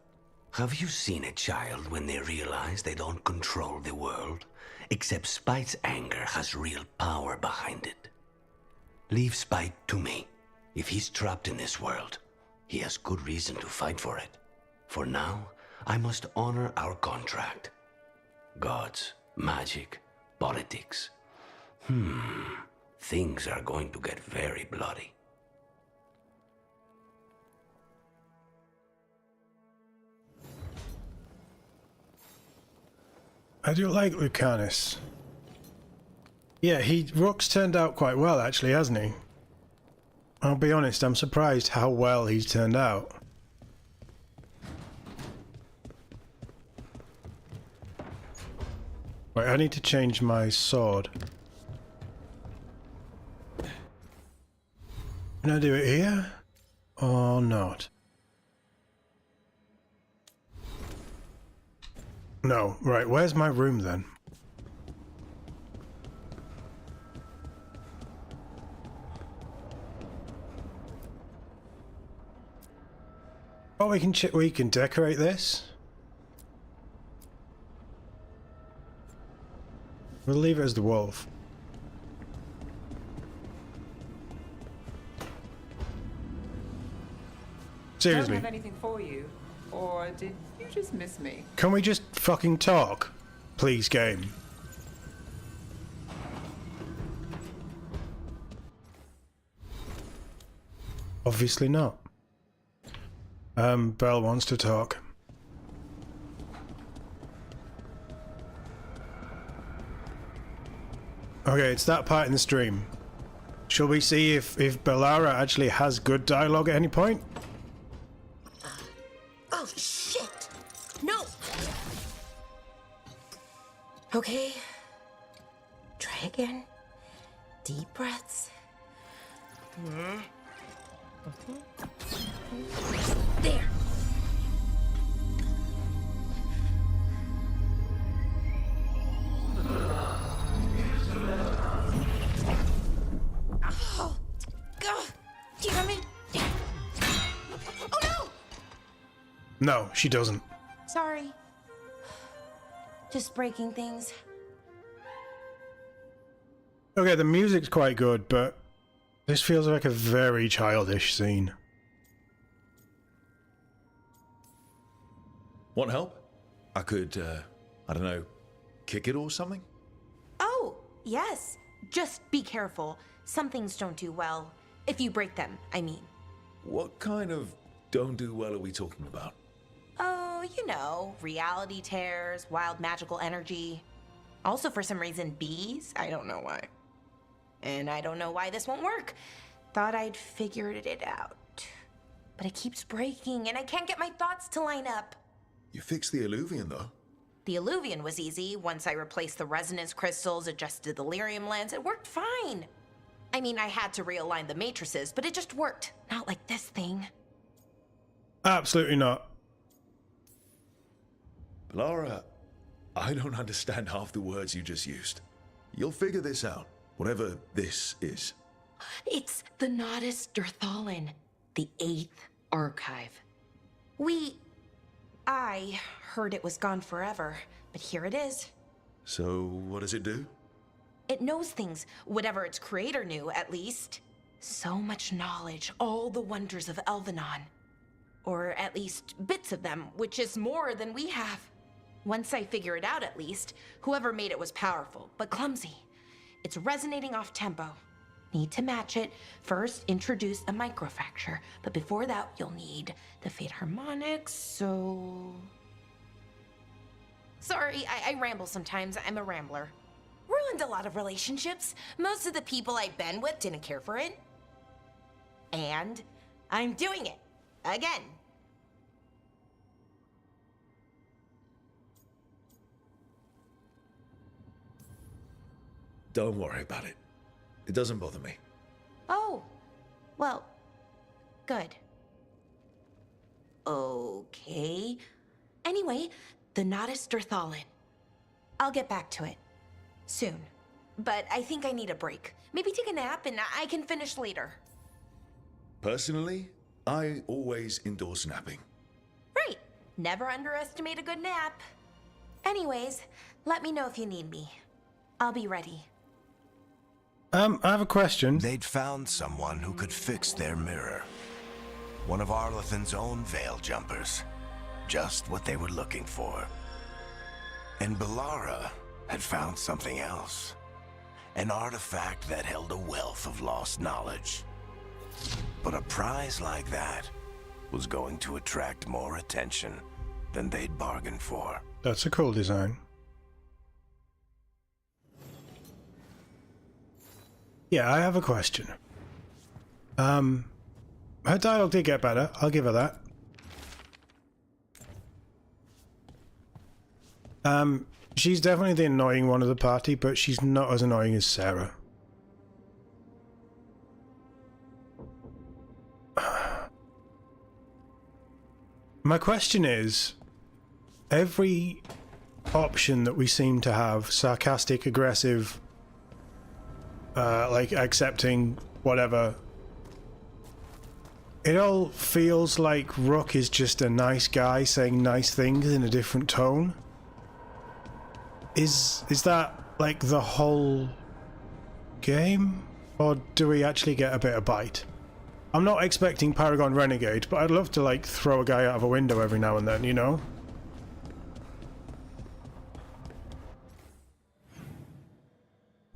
Have you seen a child when they realize they don't control the world? Except Spite's anger has real power behind it. Leave Spite to me. If he's trapped in this world, he has good reason to fight for it. For now, I must honor our contract. Gods, magic, politics. Things are going to get very bloody. I do like Lucanis. Yeah, Rook's turned out quite well actually, hasn't he? I'll be honest, I'm surprised how well he's turned out. Wait, I need to change my sword. Can I do it here? Or not? No, right, where's my room then? Oh, we can decorate this. We'll leave it as the wolf. Seriously. Don't have anything for you, or did you just miss me? Can we just fucking talk? Please, game. Obviously not. Belle wants to talk. Okay, it's that part in the stream. Shall we see if Bellara actually has good dialogue at any point? Oh, shit! No! Okay. Try again. Deep breaths. There. Oh, God. Do you hear me? Oh, no! No, she doesn't. Sorry. Just breaking things. Okay, the music's quite good, but this feels like a very childish scene. Want help? I could, I don't know, kick it or something? Oh, yes. Just be careful. Some things don't do well. If you break them, I mean. What kind of don't do well are we talking about? Oh, you know, reality tears, wild magical energy. Also, for some reason, bees. I don't know why. And I don't know why this won't work. Thought I'd figured it out. But it keeps breaking, and I can't get my thoughts to line up. You fixed the Illuvian, though. The Illuvian was easy. Once I replaced the resonance crystals, adjusted the lyrium lens, it worked fine. I mean, I had to realign the matrices, but it just worked. Not like this thing. Absolutely not. Lara, I don't understand half the words you just used. You'll figure this out, whatever this is. It's the Nodus Derthalin, the 8th archive. I heard it was gone forever, but here it is. So, what does it do? It knows things, whatever its creator knew, at least. So much knowledge, all the wonders of Elvenon. Or at least bits of them, which is more than we have. Once I figure it out, at least, whoever made it was powerful, but clumsy. It's resonating off tempo. Need to match it. First, introduce a microfracture, but before that, you'll need the Fate harmonics, so... Sorry, I ramble sometimes. I'm a rambler. Ruined a lot of relationships. Most of the people I've been with didn't care for it. And I'm doing it. Again. Don't worry about it. It doesn't bother me. Oh, well, good. Okay. Anyway, the Nodus Derthalin. I'll get back to it. Soon. But I think I need a break. Maybe take a nap and I can finish later. Personally, I always endorse napping. Right. Never underestimate a good nap. Anyways, let me know if you need me. I'll be ready. I have a question. They'd found someone who could fix their mirror. One of Arlethan's own veil jumpers. Just what they were looking for. And Bellara had found something else. An artifact that held a wealth of lost knowledge. But a prize like that was going to attract more attention than they'd bargained for. That's a cool design. Yeah, I have a question. Her dialogue did get better, I'll give her that. She's definitely the annoying one of the party, but she's not as annoying as Sarah. My question is, every option that we seem to have, sarcastic, aggressive, like accepting whatever, it all feels like Rook is just a nice guy saying nice things in a different tone. Is that like the whole game, or do we actually get a bit of bite? I'm not expecting Paragon Renegade, but I'd love to, like, throw a guy out of a window every now and then, you know?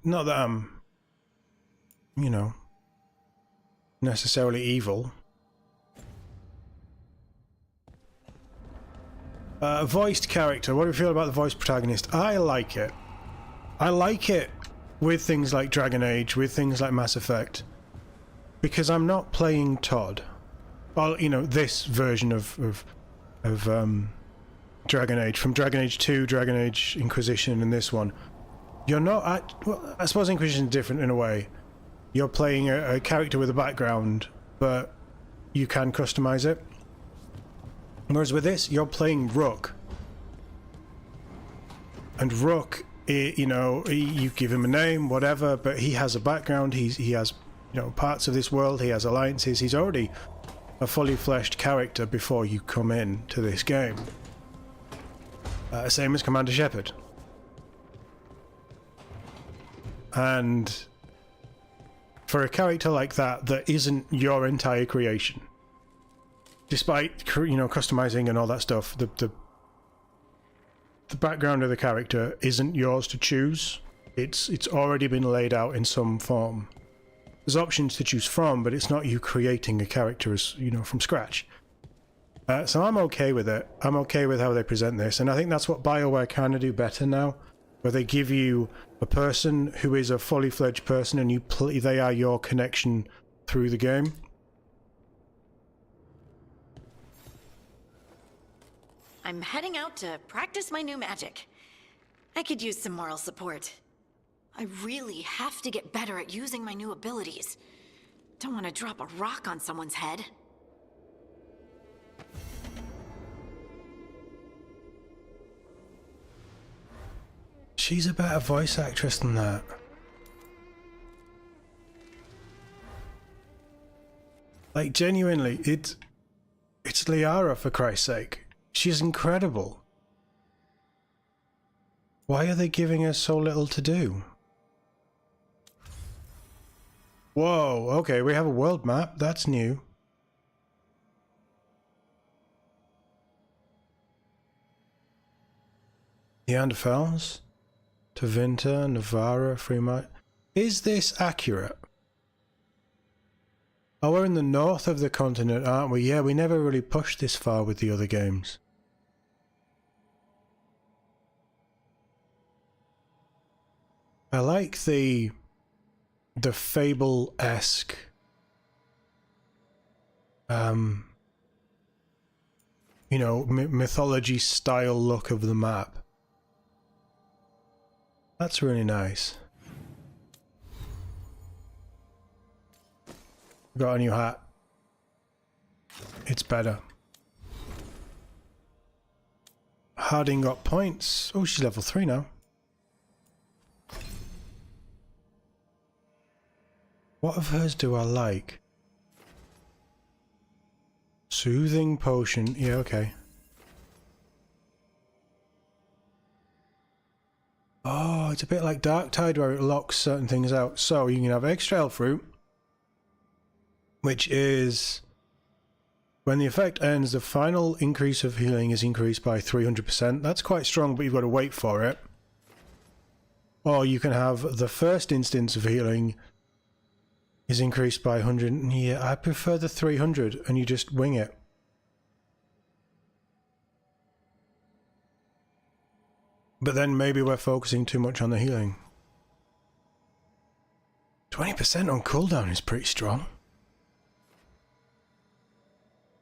Not that I'm, you know, necessarily evil. Voiced character. What do you feel about the voice protagonist? I like it. I like it with things like Dragon Age, with things like Mass Effect. Because I'm not playing TOD. Well, you know, this version of Dragon Age. From Dragon Age 2, Dragon Age Inquisition, and this one. You're not... well, I suppose Inquisition is different in a way. You're playing a character with a background, but you can customize it. Whereas with this, you're playing Rook. And Rook, you know, you give him a name, whatever, but he has a background, he has, you know, parts of this world, he has alliances, he's already a fully fleshed character before you come in to this game. Same as Commander Shepard. And for a character like that, that isn't your entire creation, despite, you know, customizing and all that stuff, the background of the character isn't yours to choose. It's already been laid out in some form. There's options to choose from, but it's not you creating a character, as you know, from scratch. So I'm okay with it. I'm okay with how they present this, and I think that's what Bioware kind of do better now, where they give you a person who is a fully fledged person, and they are your connection through the game. I'm heading out to practice my new magic. I could use some moral support. I really have to get better at using my new abilities. Don't want to drop a rock on someone's head. She's a better voice actress than that. Like, genuinely, it's Liara, for Christ's sake. She's incredible. Why are they giving her so little to do? Whoa, okay, we have a world map. That's new. Neanderthals, Tevinter, Navarra, Fremont. Is this accurate? Oh, we're in the north of the continent, aren't we? Yeah, we never really pushed this far with the other games. I like the Fable-esque you know, mythology style look of the map. That's really nice. Got a new hat. It's better. Harding got points. Oh, she's level 3 now. What of hers do I like? Soothing potion. Yeah, okay. Oh, it's a bit like Darktide where it locks certain things out. So you can have extra health fruit, which is when the effect ends, the final increase of healing is increased by 300%. That's quite strong, but you've got to wait for it. Or you can have the first instance of healing is increased by 100. Yeah, I prefer the 300, and you just wing it. But then maybe we're focusing too much on the healing. 20% on cooldown is pretty strong.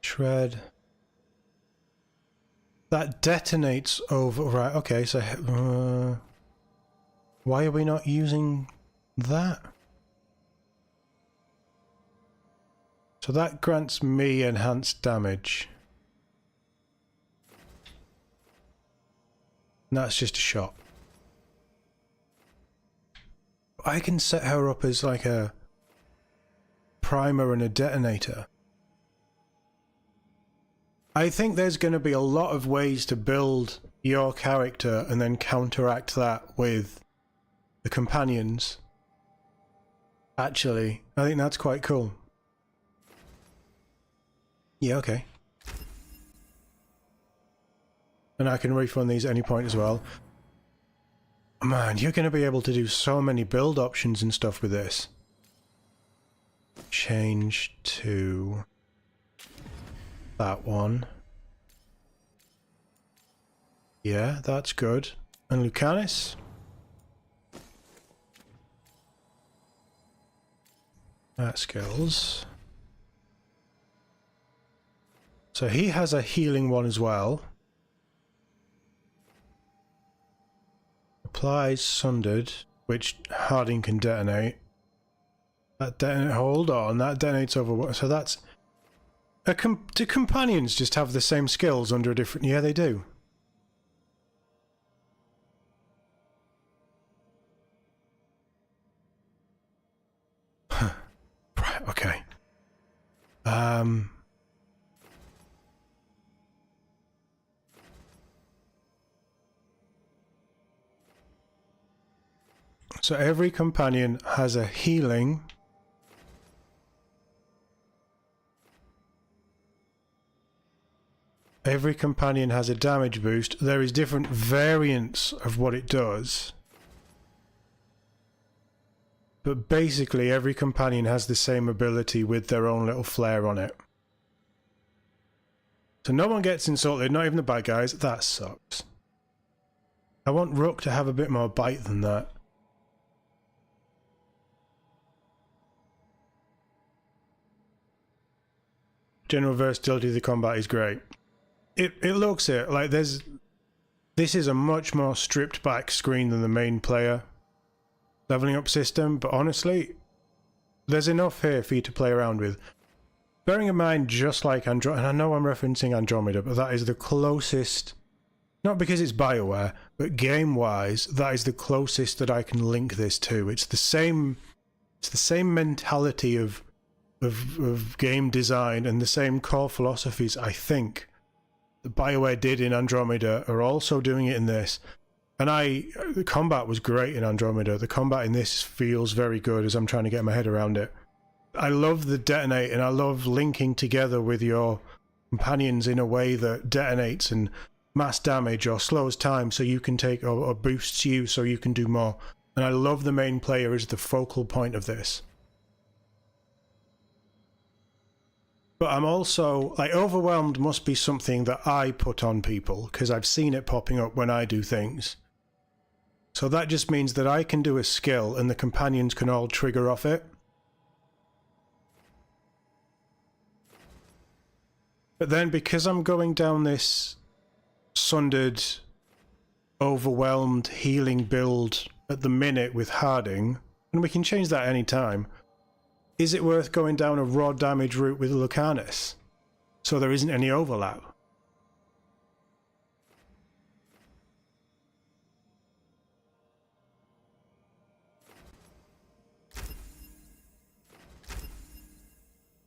Shred. That detonates over... Right, okay, so... why are we not using that? So that grants me enhanced damage. And that's just a shot. I can set her up as like a primer and a detonator. I think there's going to be a lot of ways to build your character and then counteract that with the companions. Actually, I think that's quite cool. Yeah, okay. And I can refund these at any point as well. Man, you're going to be able to do so many build options and stuff with this. Change to that one. Yeah, that's good. And Lucanus? That skills. So he has a healing one as well. Applies Sundered, which Harding can detonate. That hold on, that detonates over. So that's do companions just have the same skills under a different? Yeah, they do. Right. Okay. So every companion has a healing. Every companion has a damage boost. There is different variants of what it does. But basically every companion has the same ability with their own little flair on it. So no one gets insulted, not even the bad guys. That sucks. I want Rook to have a bit more bite than that. General versatility of the combat is great. It looks it like this is a much more stripped back screen than the main player leveling up system, but honestly, there's enough here for you to play around with. Bearing in mind, just like Andromeda, and I know I'm referencing Andromeda, but that is the closest, not because it's Bioware, but game-wise, that is the closest that I can link this to. It's the same mentality of game design and the same core philosophies, I think, that Bioware did in Andromeda are also doing it in this. And the combat was great in Andromeda. The combat in this feels very good as I'm trying to get my head around it. I love the detonate, and I love linking together with your companions in a way that detonates and mass damage or slows time so you can take, or boosts you so you can do more. And I love the main player as the focal point of this. But I'm also, like, overwhelmed must be something that I put on people, because I've seen it popping up when I do things. So that just means that I can do a skill and the companions can all trigger off it. But then because I'm going down this sundered, overwhelmed healing build at the minute with Harding, and we can change that any time, is it worth going down a raw damage route with Lucanus so there isn't any overlap?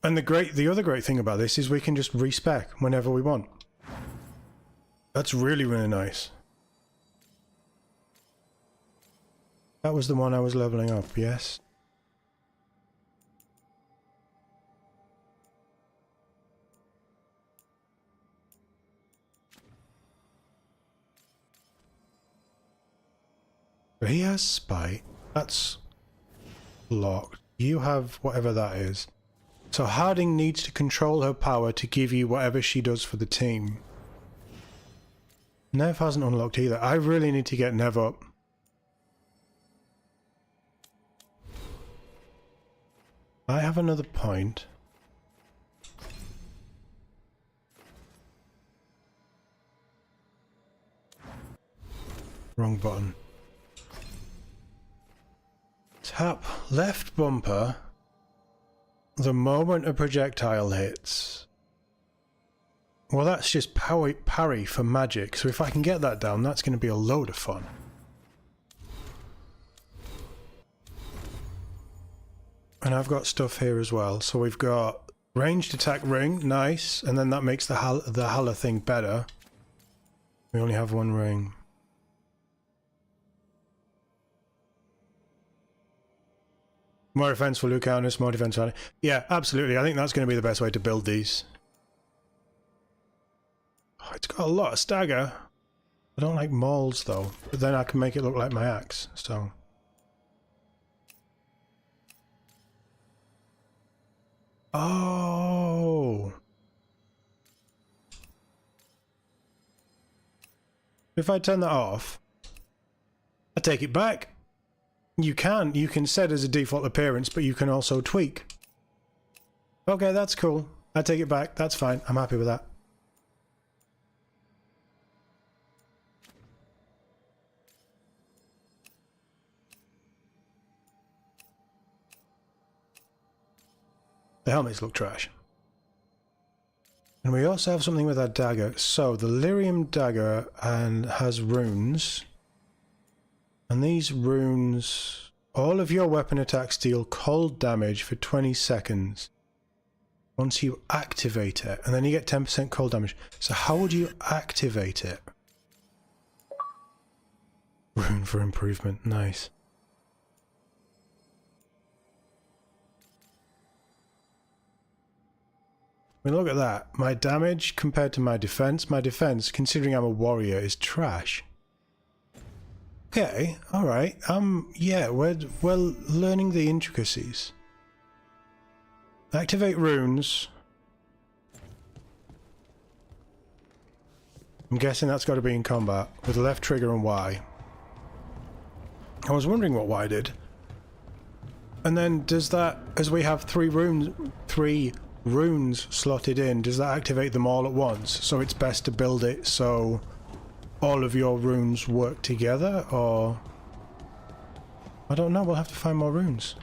And the other great thing about this is we can just respec whenever we want. That's really, really nice. That was the one I was leveling up, yes? He has spite. That's locked. You have whatever that is. So Harding needs to control her power to give you whatever she does for the team. Nev hasn't unlocked either. I really need to get Nev up. I have another point. Wrong button. Tap left bumper the moment a projectile hits. Well, that's just parry for magic, so if I can get that down, that's going to be a load of fun. And I've got stuff here as well. So we've got ranged attack ring, nice, and then that makes the Hala thing better. We only have one ring. More defense for Lucanus, more defense for... Yeah, absolutely. I think that's going to be the best way to build these. Oh, it's got a lot of stagger. I don't like mauls though, but then I can make it look like my axe, so... Oh! If I turn that off, I take it back. You can set as a default appearance, but you can also tweak. Okay, that's cool. I take it back, that's fine. I'm happy with that. The helmets look trash. And we also have something with our dagger. So, the lyrium dagger has runes. And these runes... All of your weapon attacks deal cold damage for 20 seconds. Once you activate it. And then you get 10% cold damage. So how would you activate it? Rune for improvement. Nice. I mean, look at that. My damage compared to my defense, considering I'm a warrior, is trash. Okay, alright. Yeah, we're learning the intricacies. Activate runes. I'm guessing that's got to be in combat with left trigger and Y. I was wondering what Y did. And then does that, as we have three runes slotted in, does that activate them all at once? So it's best to build it so all of your runes work together, or... I don't know, we'll have to find more runes.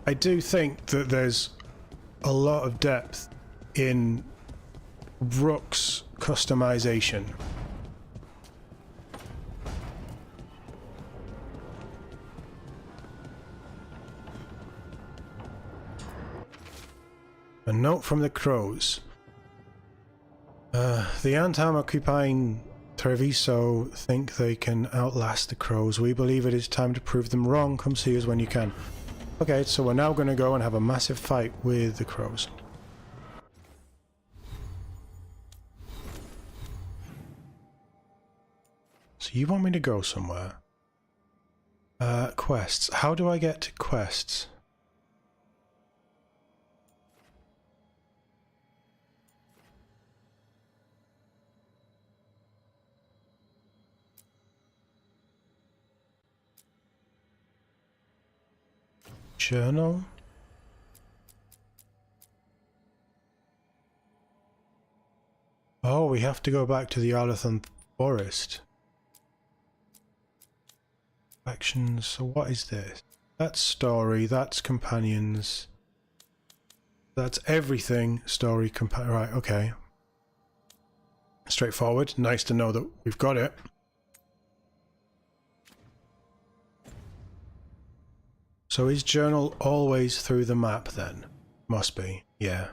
I do think that there's a lot of depth in Rook's customization. A note from the crows. The Antam occupying Treviso think they can outlast the crows. We believe it is time to prove them wrong. Come see us when you can. Okay, so we're now going to go and have a massive fight with the crows. So you want me to go somewhere? Quests. How do I get to quests? Journal. Oh, we have to go back to the Arlathon Forest. Actions. So what is this? That's story, that's companions. That's everything. Story, right, okay. Straightforward. Nice to know that we've got it. So is journal always through the map then? Must be, yeah.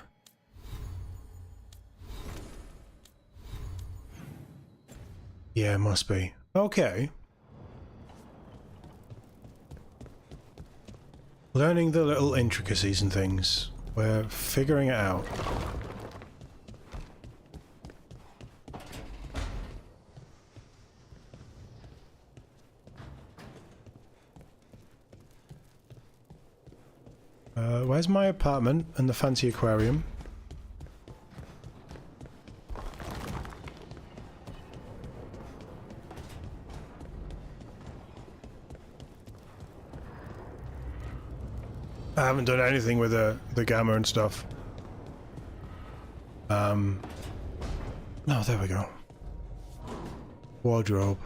Yeah, must be. Okay. Learning the little intricacies and things. We're figuring it out. Where's my apartment and the fancy aquarium? I haven't done anything with the gamma and stuff. No, there we go. Wardrobe.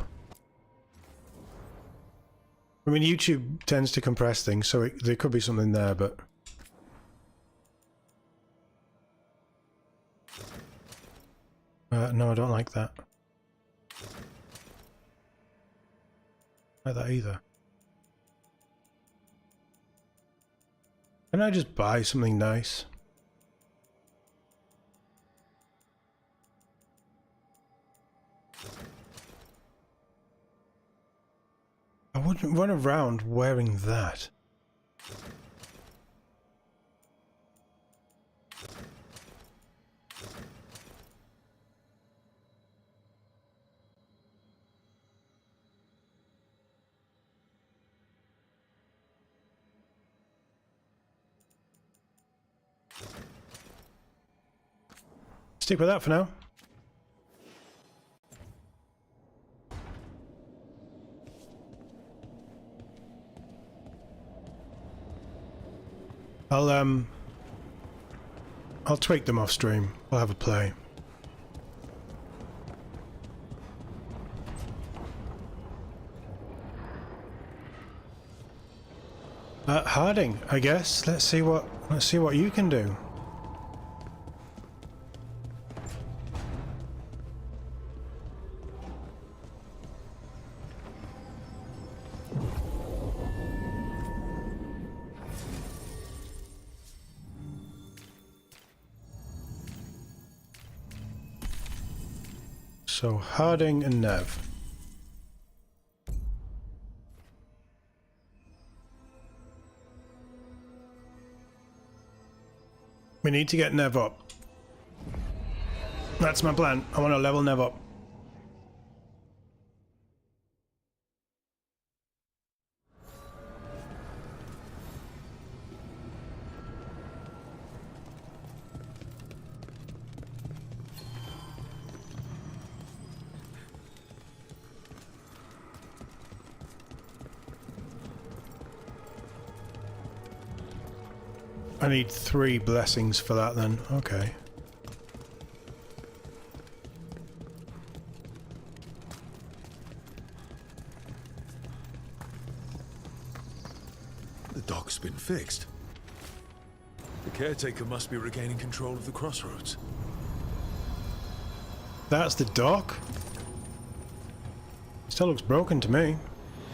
I mean, YouTube tends to compress things, so there could be something there, but... no, I don't like that. Like that either. Can I just buy something nice? I wouldn't run around wearing that. Stick with that for now. I'll tweak them off stream. I'll have a play. Harding, I guess. Let's see what you can do. So Harding and Nev. We need to get Nev up. That's my plan. I want to level Nev up. I need 3 blessings for that then. Okay. The dock's been fixed. The caretaker must be regaining control of the crossroads. That's the dock? Still looks broken to me.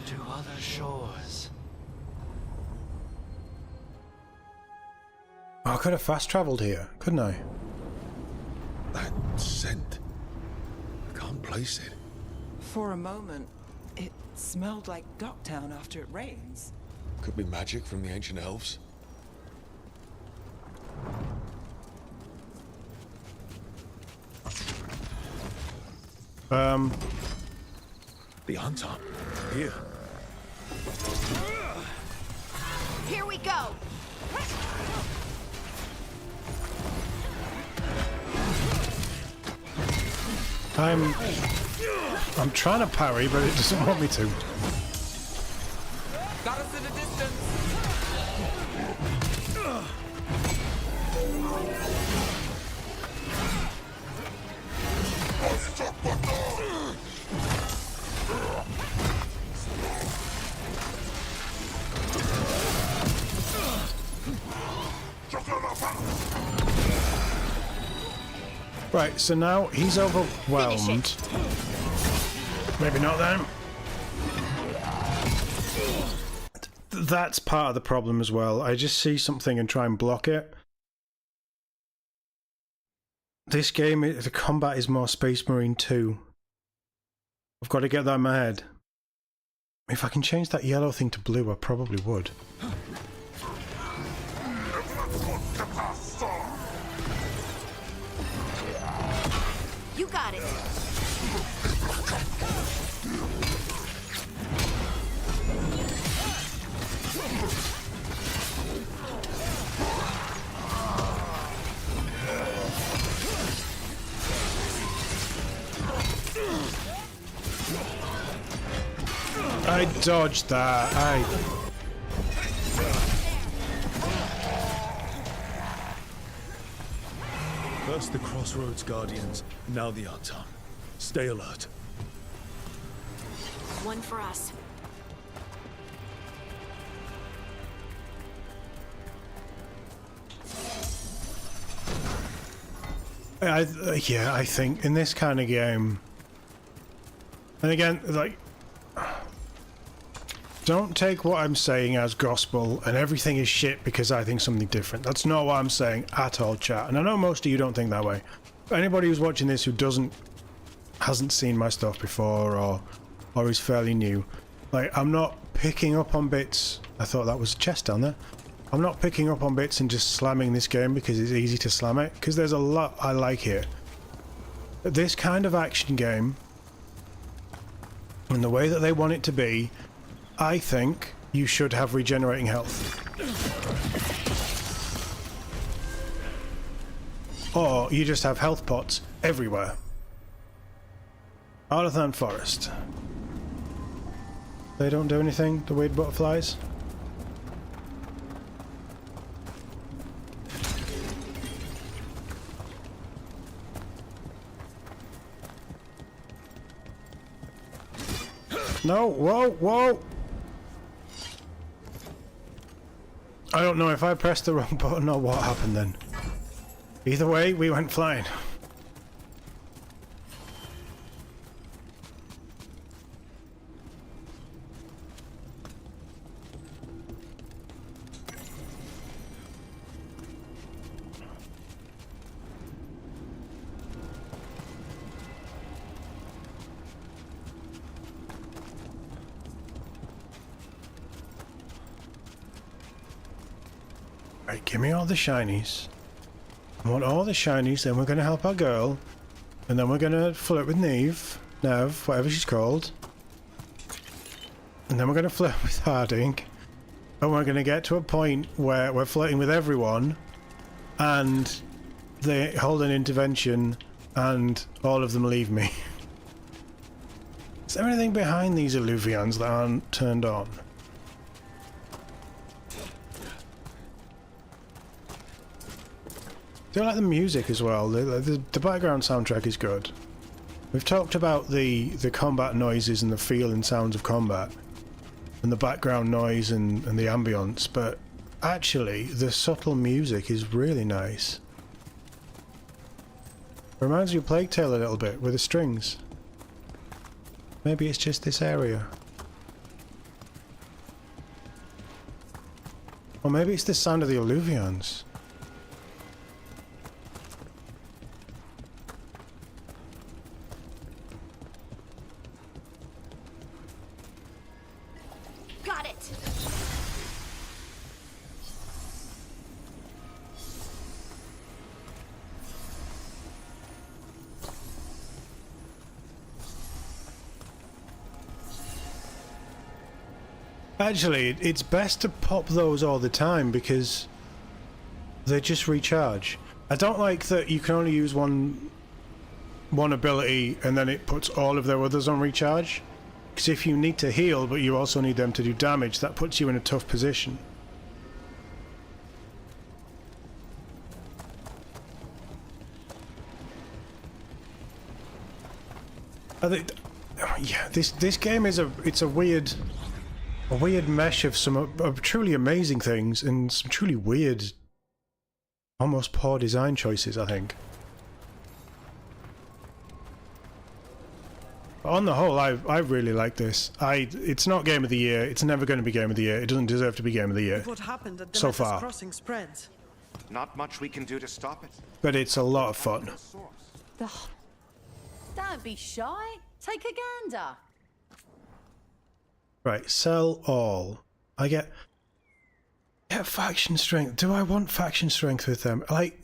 To other shores. Oh, I could have fast traveled here, couldn't I? That scent. I can't place it. For a moment, it smelled like Docktown after it rains. Could be magic from the ancient elves. The Anton. Here. Here we go! I'm trying to parry, but it doesn't want me to. Got us at a distance. Right, so now he's overwhelmed. Maybe not then. That's part of the problem as well. I just see something and try and block it. This game, the combat is more Space Marine 2. I've got to get that in my head. If I can change that yellow thing to blue, I probably would. You got it. I dodged that. First the Crossroads Guardians, now the Anton. Stay alert. One for us. Yeah, I think in this kind of game, and again, like, don't take what I'm saying as gospel and everything is shit because I think something different. That's not what I'm saying at all, chat. And I know most of you don't think that way. Anybody who's watching this who hasn't seen my stuff before or is fairly new, like, I'm not picking up on bits. I thought that was a chest down there. I'm not picking up on bits and just slamming this game because it's easy to slam it, because there's a lot I like here. This kind of action game, and the way that they want it to be, I think you should have regenerating health. or you just have health pots everywhere. Arlathan Forest. They don't do anything, the weird butterflies? No, whoa, whoa! I don't know if I pressed the wrong button or what happened then. Either way, we went flying. Right, give me all the shinies. I want all the shinies, then we're going to help our girl. And then we're going to flirt with Nev, whatever she's called. And then we're going to flirt with Harding. And we're going to get to a point where we're flirting with everyone. And they hold an intervention and all of them leave me. Is there anything behind these Illuvians that aren't turned on? I do like the music as well. The background soundtrack is good. We've talked about the combat noises and the feel and sounds of combat, and the background noise and the ambience, but actually the subtle music is really nice. Reminds me of Plague Tale a little bit with the strings. Maybe it's just this area. Or maybe it's the sound of the Illuvians. Got it. Actually, it's best to pop those all the time because they just recharge. I don't like that you can only use one ability and then it puts all of their others on recharge. Because if you need to heal but you also need them to do damage, that puts you in a tough position. Yeah, this game is a weird mesh of some of truly amazing things and some truly weird, almost poor design choices, I think. On the whole, I really like this. It's not Game of the Year. It's never going to be Game of the Year. It doesn't deserve to be Game of the Year. What happened at so Demeter's far. Crossing spreads. Not much we can do to stop it. But it's a lot of fun. Don't be shy. Take a gander. Right, sell all. I get faction strength. Do I want faction strength with them? Like,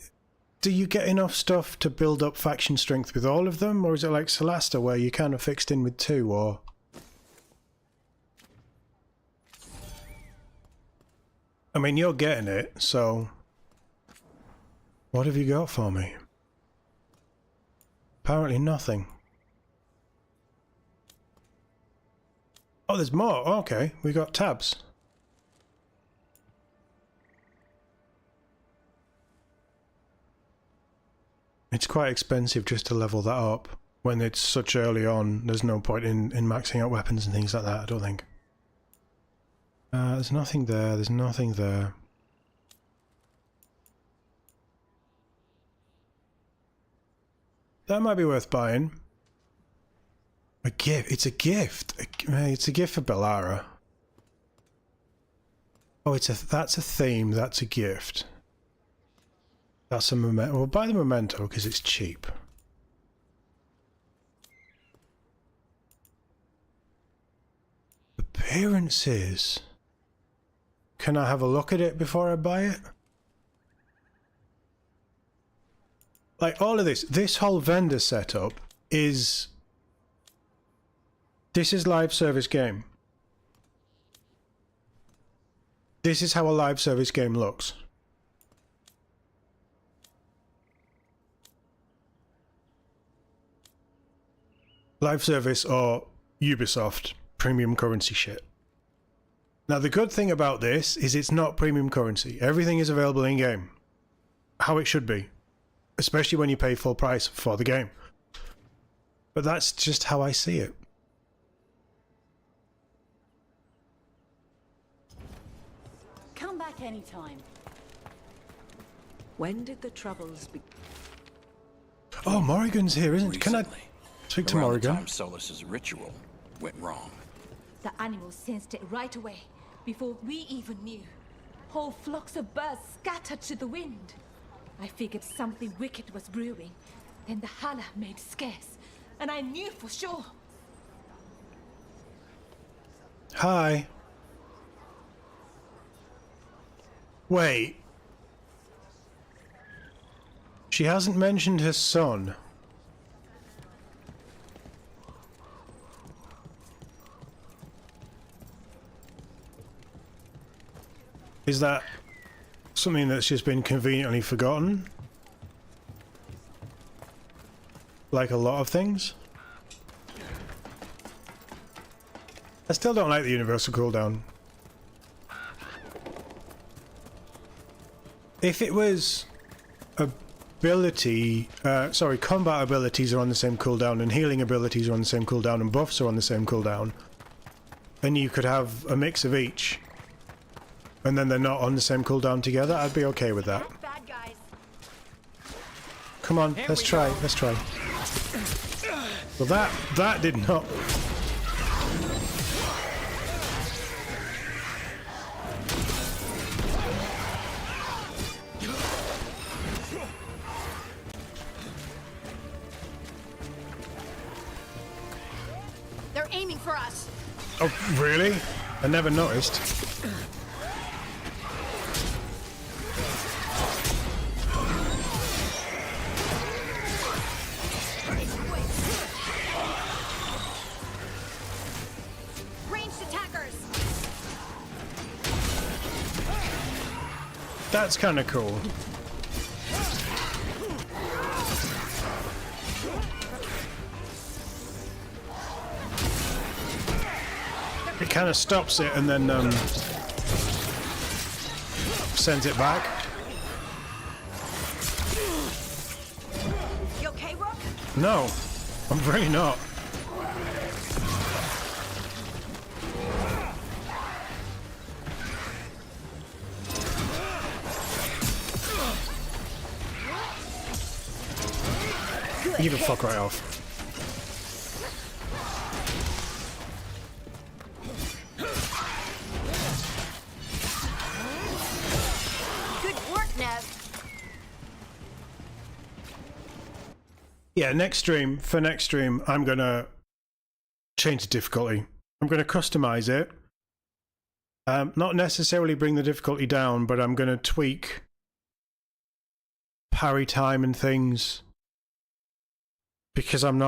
do you get enough stuff to build up faction strength with all of them? Or is it like Celasta where you kind of fixed in with 2 or... I mean, you're getting it, so... What have you got for me? Apparently nothing. Oh, there's more. Okay, we got tabs. It's quite expensive just to level that up. When it's such early on, there's no point in maxing out weapons and things like that, I don't think. There's nothing there, there's nothing there. That might be worth buying. A gift. It's a gift. It's a gift for Bellara. Oh, that's a theme. That's a gift. That's a memento. We'll buy the memento because it's cheap. Appearances. Can I have a look at it before I buy it? Like all of this whole vendor setup is... This is live service game. This is how a live service game looks. live service or Ubisoft premium currency shit. Now the good thing about this is it's not premium currency. Everything is available in game. How it should be. Especially when you pay full price for the game. But that's just how I see it. Come back anytime. When did the troubles begin? Oh, Morrigan's here, isn't it? Can I speak to Around Morrigan? the time Solus's ritual went wrong. The animals sensed it right away, before we even knew. Whole flocks of birds scattered to the wind. I figured something wicked was brewing. Then the holla made scarce, and I knew for sure. Hi. Wait. She hasn't mentioned her son. Is that something that's just been conveniently forgotten? Like a lot of things? I still don't like the universal cooldown. If it was combat abilities are on the same cooldown and healing abilities are on the same cooldown and buffs are on the same cooldown, then you could have a mix of each. And then they're not on the same cooldown together, I'd be okay with that. Come on, let's try. Well, that did not. They're aiming for us. Oh, really? I never noticed. That's kind of cool. It kind of stops it and then sends it back. You okay, Rook? No, I'm really not. You can fuck right off. Good work, Nev. Yeah, for next stream, I'm gonna change the difficulty. I'm gonna customize it. Not necessarily bring the difficulty down, but I'm gonna tweak parry time and things. Because I'm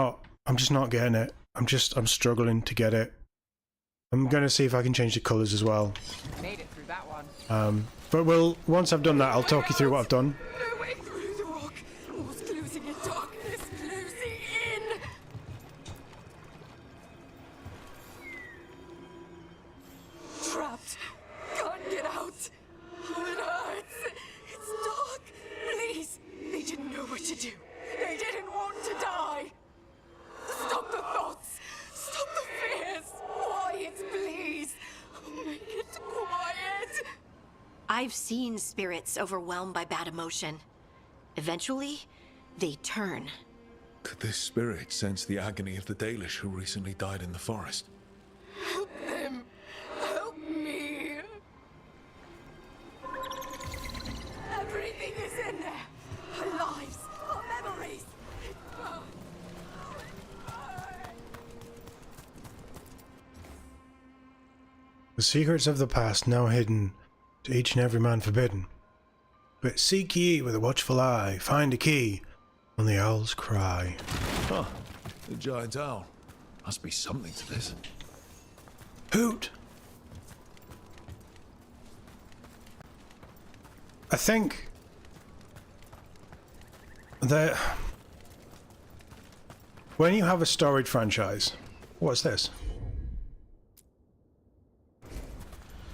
just not getting it. I'm struggling to get it. I'm gonna see if I can change the colours as well. Made it through that one. But once I've done that, I'll talk you through what I've done. No way through the rock. Almost closing in darkness, closing in. Trapped. Can't get out. It hurts. It's dark. Please. They didn't know what to do. They didn't want to die. Stop the thoughts. Stop the fears. Quiet, please. Make it quiet. I've seen spirits overwhelmed by bad emotion. Eventually, they turn. Could this spirit sense the agony of the Dalish who recently died in the forest? Help them. Help me. Everything is in there. Our lives, our memories. The secrets of the past now hidden, to each and every man forbidden. But seek ye with a watchful eye, find a key, on the owl's cry. Huh. The giant owl. Must be something to this. Hoot! I think that When you have a storied franchise, what's this?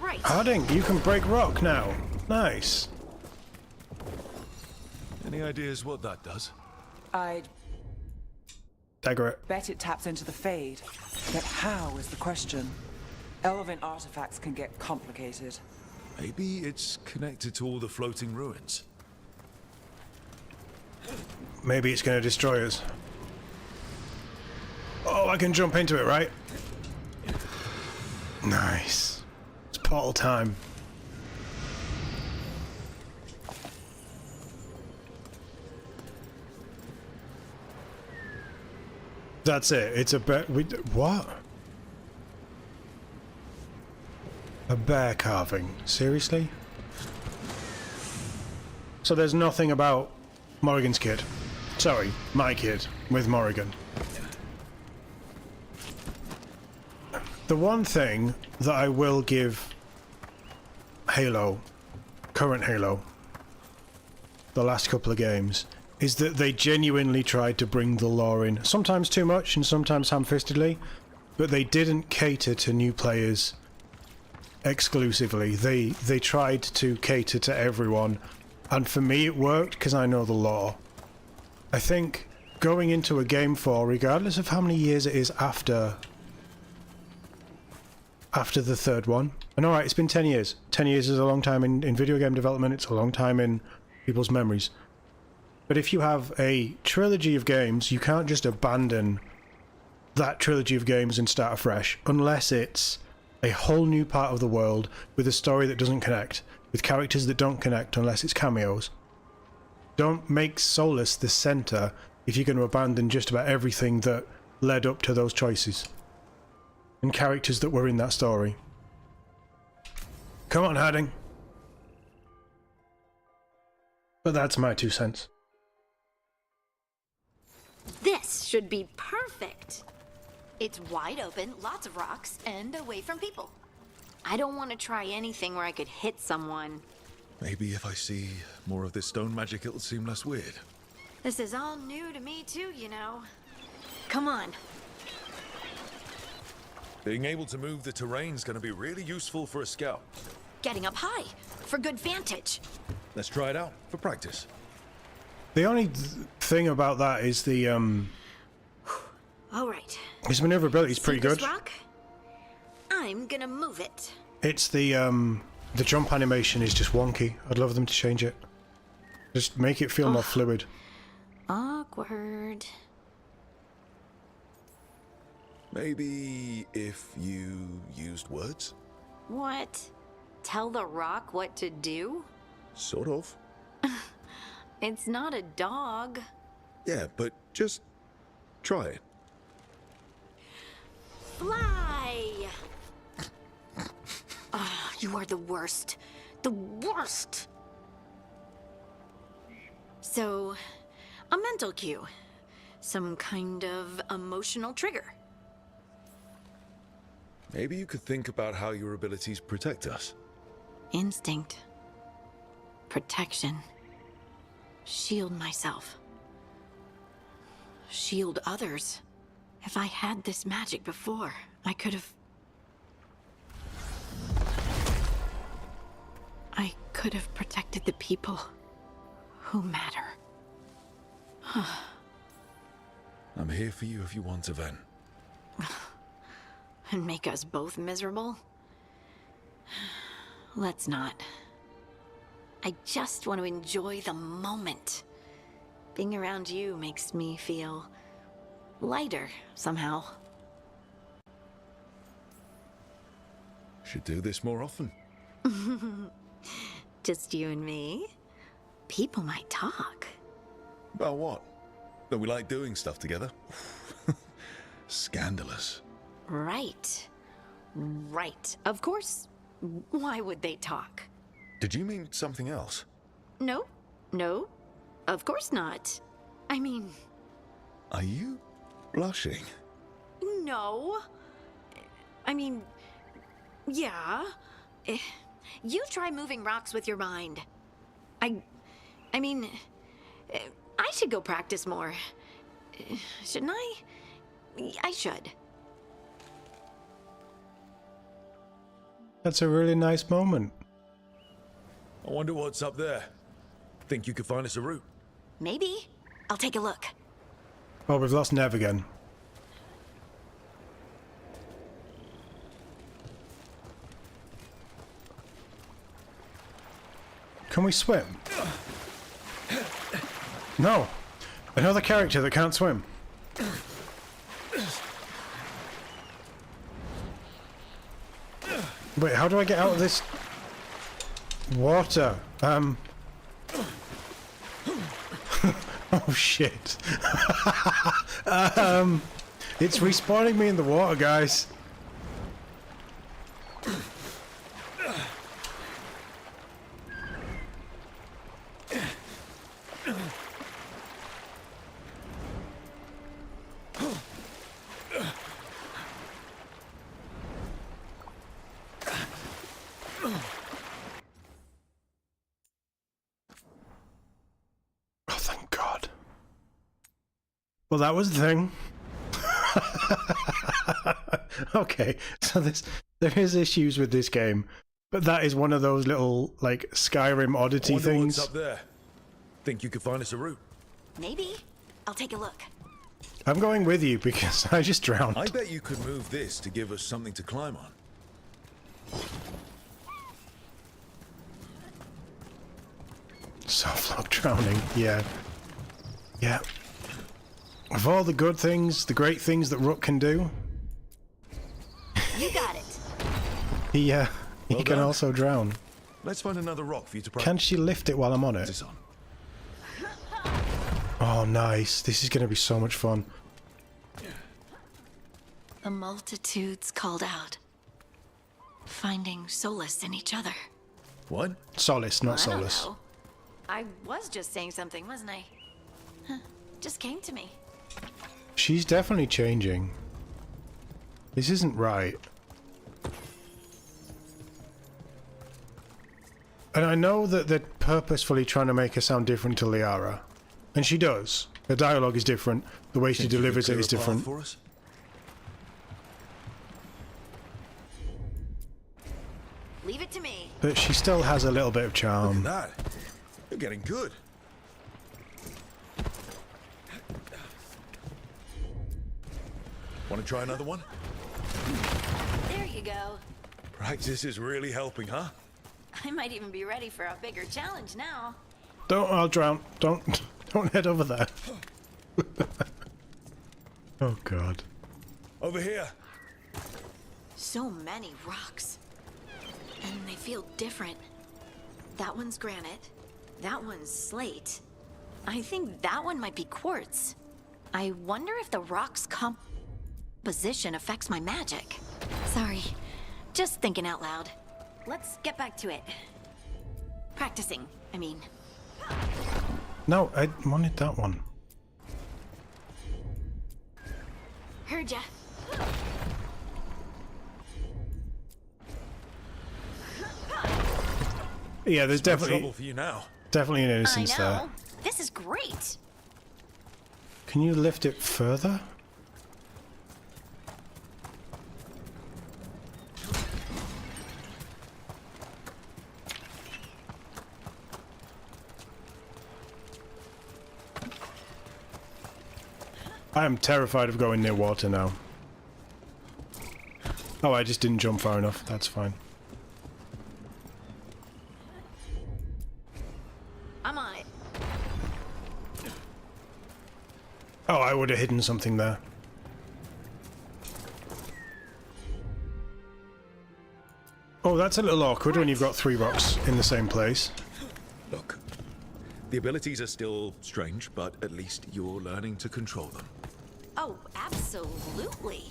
Right. Harding, you can break rock now. Nice. Any ideas what that does? I'd Dagger it. bet it taps into the Fade. But how is the question? Elven artifacts can get complicated. Maybe it's connected to all the floating ruins. Maybe it's going to destroy us. Oh, I can jump into it, right? Nice. It's portal time. That's it. It's a bear. What? A bear carving? Seriously? So there's nothing about Morrigan's kid. Sorry, my kid with Morrigan. The one thing that I will give Halo, current Halo, the last couple of games, is that they genuinely tried to bring the lore in. Sometimes too much and sometimes ham-fistedly, but they didn't cater to new players exclusively. They tried to cater to everyone, and for me it worked because I know the lore. I think going into a game 4, regardless of how many years it is after the third one, and alright, it's been 10 years. 10 years is a long time in video game development, it's a long time in people's memories. But if you have a trilogy of games, you can't just abandon that trilogy of games and start afresh, unless it's a whole new part of the world with a story that doesn't connect, with characters that don't connect unless it's cameos. Don't make Solus the center if you're going to abandon just about everything that led up to those choices and characters that were in that story. Come on, Harding. But that's my 2 cents. This should be perfect. It's wide open, lots of rocks, and away from people. I don't want to try anything where I could hit someone. Maybe if I see more of this stone magic, it'll seem less weird. This is all new to me too, you know. Come on. Being able to move the terrain's gonna be really useful for a scout. Getting up high, for good vantage. Let's try it out for practice. The only thing about that is the All right. his maneuverability is pretty See this good. rock? I'm gonna move it. It's the jump animation is just wonky. I'd love them to change it. Just make it feel more fluid. Awkward. Maybe if you used words? What? Tell the rock what to do? Sort of. It's not a dog. Yeah, but just try it. Fly! Ah, you are the worst. The worst! So, a mental cue. Some kind of emotional trigger. Maybe you could think about how your abilities protect us. Instinct. Protection. Shield myself. Shield others. If I had this magic before, I could have... I could have protected the people who matter. I'm here for you if you want to, Ven. And make us both miserable? Let's not. I just want to enjoy the moment. Being around you makes me feel lighter somehow. Should do this more often. Just you and me? People might talk. About what? That we like doing stuff together? Scandalous. Right. Right. Of course. Why would they talk? Did you mean something else? No. No. Of course not. I mean... Are you blushing? No. I mean... Yeah. You try moving rocks with your mind. I mean... I should go practice more. Shouldn't I? I should. That's a really nice moment. I wonder what's up there. Think you could find us a route? Maybe. I'll take a look. Oh, we've lost Nev again. Can we swim? No! Another character that can't swim. Wait, how do I get out of this water? Oh shit. It's respawning me in the water, guys. Well, that was the thing. Okay, so there is issues with this game, but that is one of those little, like, Skyrim oddity things. What's up there? Think you could find us a route? Maybe. I'll take a look. I'm going with you because I just drowned. I bet you could move this to give us something to climb on. Softlock drowning, yeah. Yeah. Of all the good things, the great things that Rook can do, you got it. he Well can done. also drown. Let's find another rock for you to practice. Can she lift it while I'm on it? Oh, nice. This is going to be so much fun. The multitudes called out, finding solace in each other. What? Solace, not I don't solace. know. I was just saying something, wasn't I? Just came to me. She's definitely changing. This isn't right. And I know that they're purposefully trying to make her sound different to Liara. And she does. Her dialogue is different. The way she delivers it is different. For us? Leave it to me. But she still has a little bit of charm. Look at that. You're getting good. Want to try another one? There you go. Practice is really helping, huh? I might even be ready for a bigger challenge now. Don't, I'll drown. Don't head over there. Oh god. Over here. So many rocks. And they feel different. That one's granite. That one's slate. I think that one might be quartz. I wonder if the rock's composition affects my magic. Sorry. Just thinking out loud. Let's get back to it. Practicing, I mean. No, I wanted that one. Heard ya. Yeah, there's No definitely trouble for you now. definitely an I innocence there. know. This is great. Can you lift it further? I am terrified of going near water now. Oh, I just didn't jump far enough. That's fine. I'm on it. Oh, I would have hidden something there. Oh, that's a little awkward when you've got 3 rocks in the same place. Look, the abilities are still strange, but at least you're learning to control them. Oh, absolutely.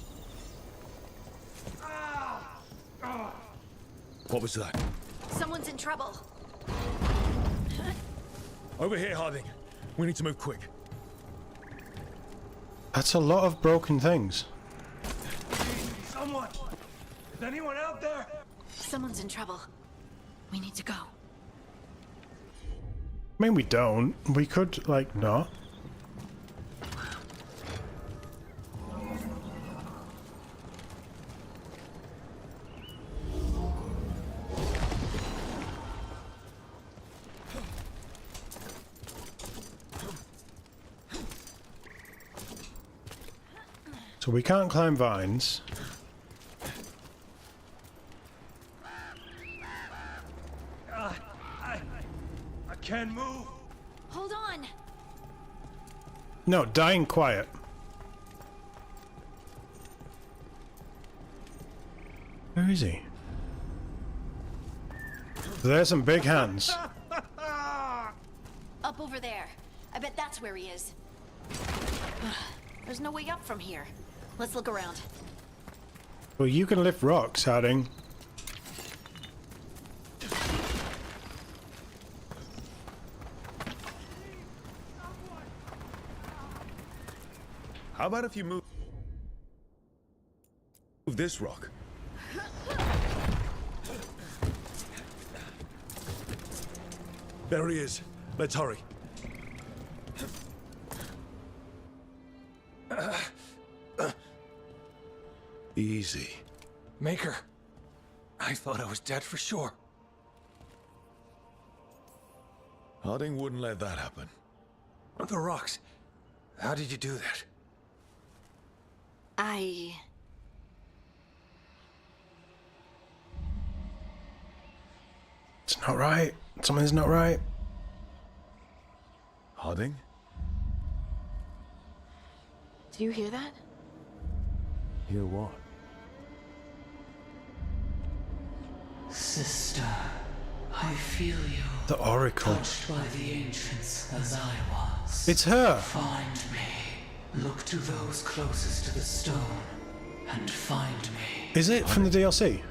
What was that? Someone's in trouble. Over here, Harding. We need to move quick. That's a lot of broken things. Someone! Is anyone out there? Someone's in trouble. We need to go. I mean, we don't. We could, like, not. So we can't climb vines. I can't move. Hold on. No, dying quiet. Where is he? There's some big hands. Up over there. I bet that's where he is. There's no way up from here. Let's look around. Well, you can lift rocks, Harding. How about if you move this rock? There he is. Let's hurry. Easy. Maker. I thought I was dead for sure. Harding wouldn't let that happen. The rocks. How did you do that? It's not right. Something's not right. Harding? Do you hear that? Hear what? Sister, I feel you. The Oracle. Touched by the ancients as I was. It's her. Find me. Look to those closest to the stone and find me. Is it from the DLC?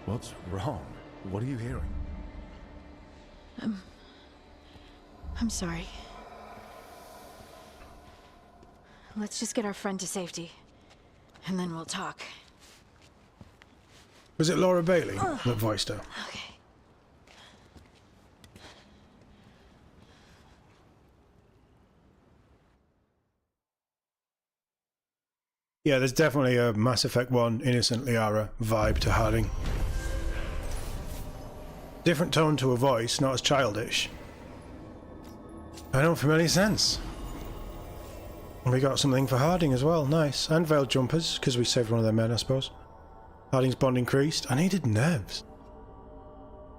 What's wrong? What are you hearing? I'm sorry. Let's just get our friend to safety, and then we'll talk. Was it Laura Bailey that voiced her? Okay. Yeah, there's definitely a Mass Effect 1 Innocent Liara vibe to Harding. Different tone to her voice, not as childish. I don't feel any sense. We got something for Harding as well, nice. And Veiled Jumpers, because we saved one of their men, I suppose. Harding's bond increased. I needed nerves.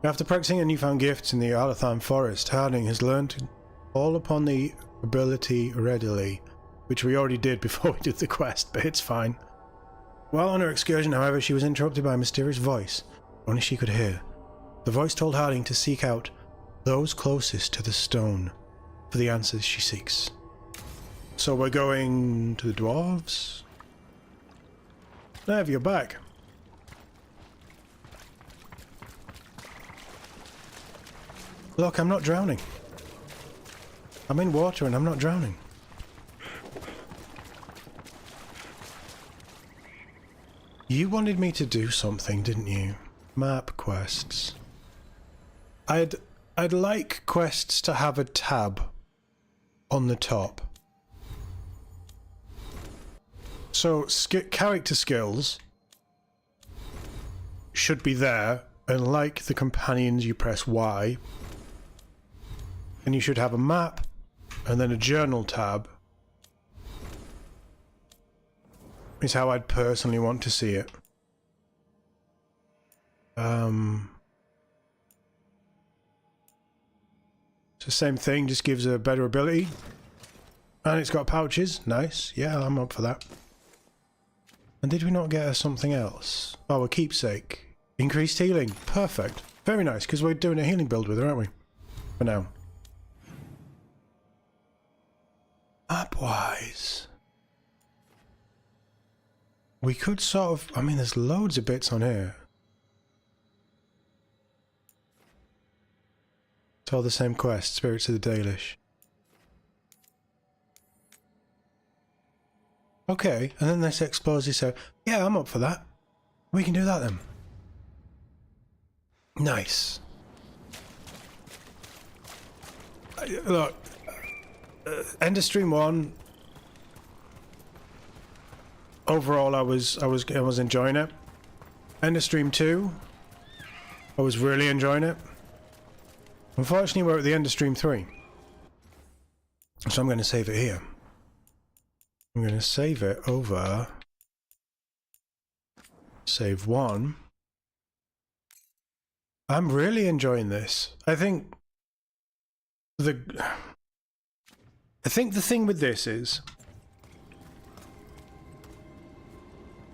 After practicing her newfound gifts in the Alathan Forest, Harding has learned to call upon the ability readily, which we already did before we did the quest, but it's fine. While on her excursion, however, she was interrupted by a mysterious voice, only she could hear. The voice told Harding to seek out those closest to the stone for the answers she seeks. So we're going to the dwarves? Nev, you're back. Look, I'm not drowning. I'm in water and I'm not drowning. You wanted me to do something, didn't you? Map quests. I'd like quests to have a tab on the top. So character skills should be there, and like the companions you press Y, and you should have a map and then a journal tab. Is how I'd personally want to see it. It's the same thing, just gives a better ability. And it's got pouches. Nice. Yeah, I'm up for that. And did we not get her something else? Oh, a keepsake. Increased healing. Perfect. Very nice, because we're doing a healing build with her, aren't we? For now. Map-wise. We could sort of... I mean, there's loads of bits on here. It's all the same quest. Spirits of the Dalish. Okay, and then this explodes, so... Yeah, I'm up for that. We can do that then. Nice. Look. End of Stream 1... Overall, I was enjoying it. End of Stream 2, I was really enjoying it. Unfortunately, we're at the end of Stream 3, so I'm going to save it here. I'm going to save it over. Save 1. I'm really enjoying this. I think the thing with this is,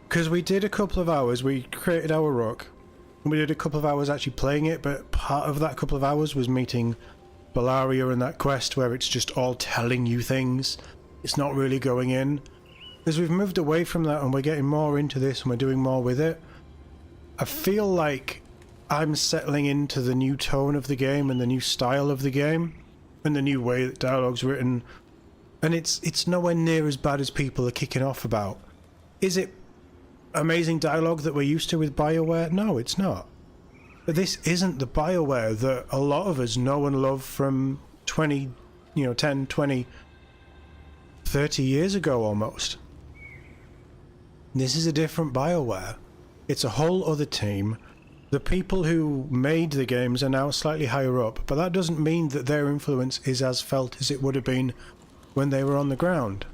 because we did a couple of hours, we created our Rook, and we did a couple of hours actually playing it, but part of that couple of hours was meeting Bellaria and that quest where it's just all telling you things. It's not really going in. As we've moved away from that and we're getting more into this and we're doing more with it, I feel like I'm settling into the new tone of the game and the new style of the game and the new way that dialogue's written, and it's nowhere near as bad as people are kicking off about. Is it amazing dialogue that we're used to with Bioware? No, it's not. But this isn't the Bioware that a lot of us know and love from 10, 20, 30 years ago almost. This is a different Bioware. It's a whole other team. The people who made the games are now slightly higher up, but that doesn't mean that their influence is as felt as it would have been when they were on the ground.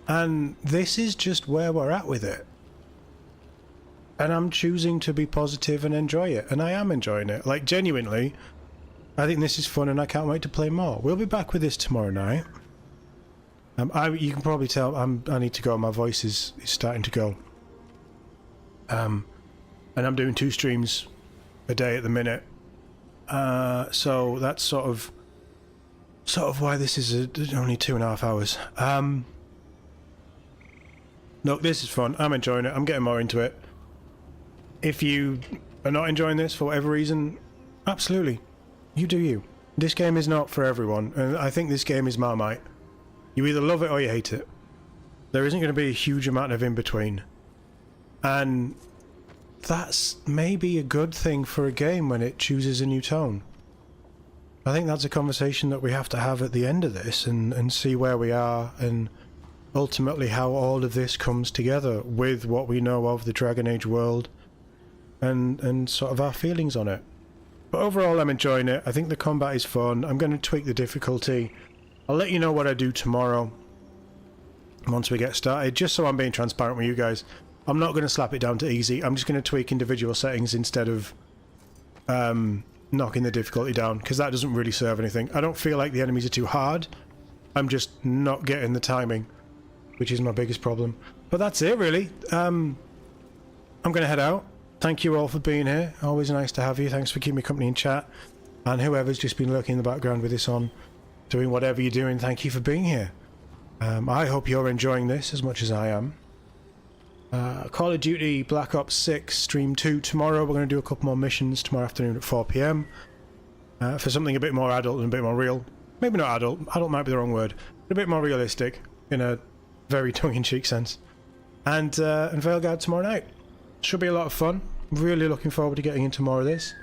And this is just where we're at with it. And I'm choosing to be positive and enjoy it, and I am enjoying it. Like, genuinely, I think this is fun and I can't wait to play more. We'll be back with this tomorrow night. You can probably tell I need to go. My voice is starting to go. And I'm doing 2 streams a day at the minute. So that's sort of why this is only 2.5 hours. Look, this is fun. I'm enjoying it. I'm getting more into it. If you are not enjoying this for whatever reason, absolutely, you do you. This game is not for everyone, and I think this game is Marmite. You either love it or you hate it. There isn't going to be a huge amount of in-between. And that's maybe a good thing for a game when it chooses a new tone. I think that's a conversation that we have to have at the end of this and see where we are and ultimately how all of this comes together with what we know of the Dragon Age world and sort of our feelings on it. But overall, I'm enjoying it. I think the combat is fun. I'm going to tweak the difficulty. I'll let you know what I do tomorrow once we get started, just so I'm being transparent with you guys. I'm not going to slap it down to easy. I'm just going to tweak individual settings instead of knocking the difficulty down, because that doesn't really serve anything. I don't feel like the enemies are too hard. I'm just not getting the timing, which is my biggest problem. But that's it, really. I'm going to head out. Thank you all for being here. Always nice to have you. Thanks for keeping me company in chat. And whoever's just been lurking in the background with this on, doing whatever you're doing, thank you for being here. I hope you're enjoying this as much as I am. Call of Duty Black Ops 6 Stream 2 tomorrow. We're going to do a couple more missions tomorrow afternoon at 4 PM. For something a bit more adult and a bit more real. Maybe not adult. Adult might be the wrong word. But a bit more realistic in a very tongue-in-cheek sense. And Veilguard tomorrow night. Should be a lot of fun. Really looking forward to getting into more of this.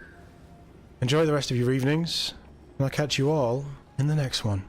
Enjoy the rest of your evenings. And I'll catch you all in the next one.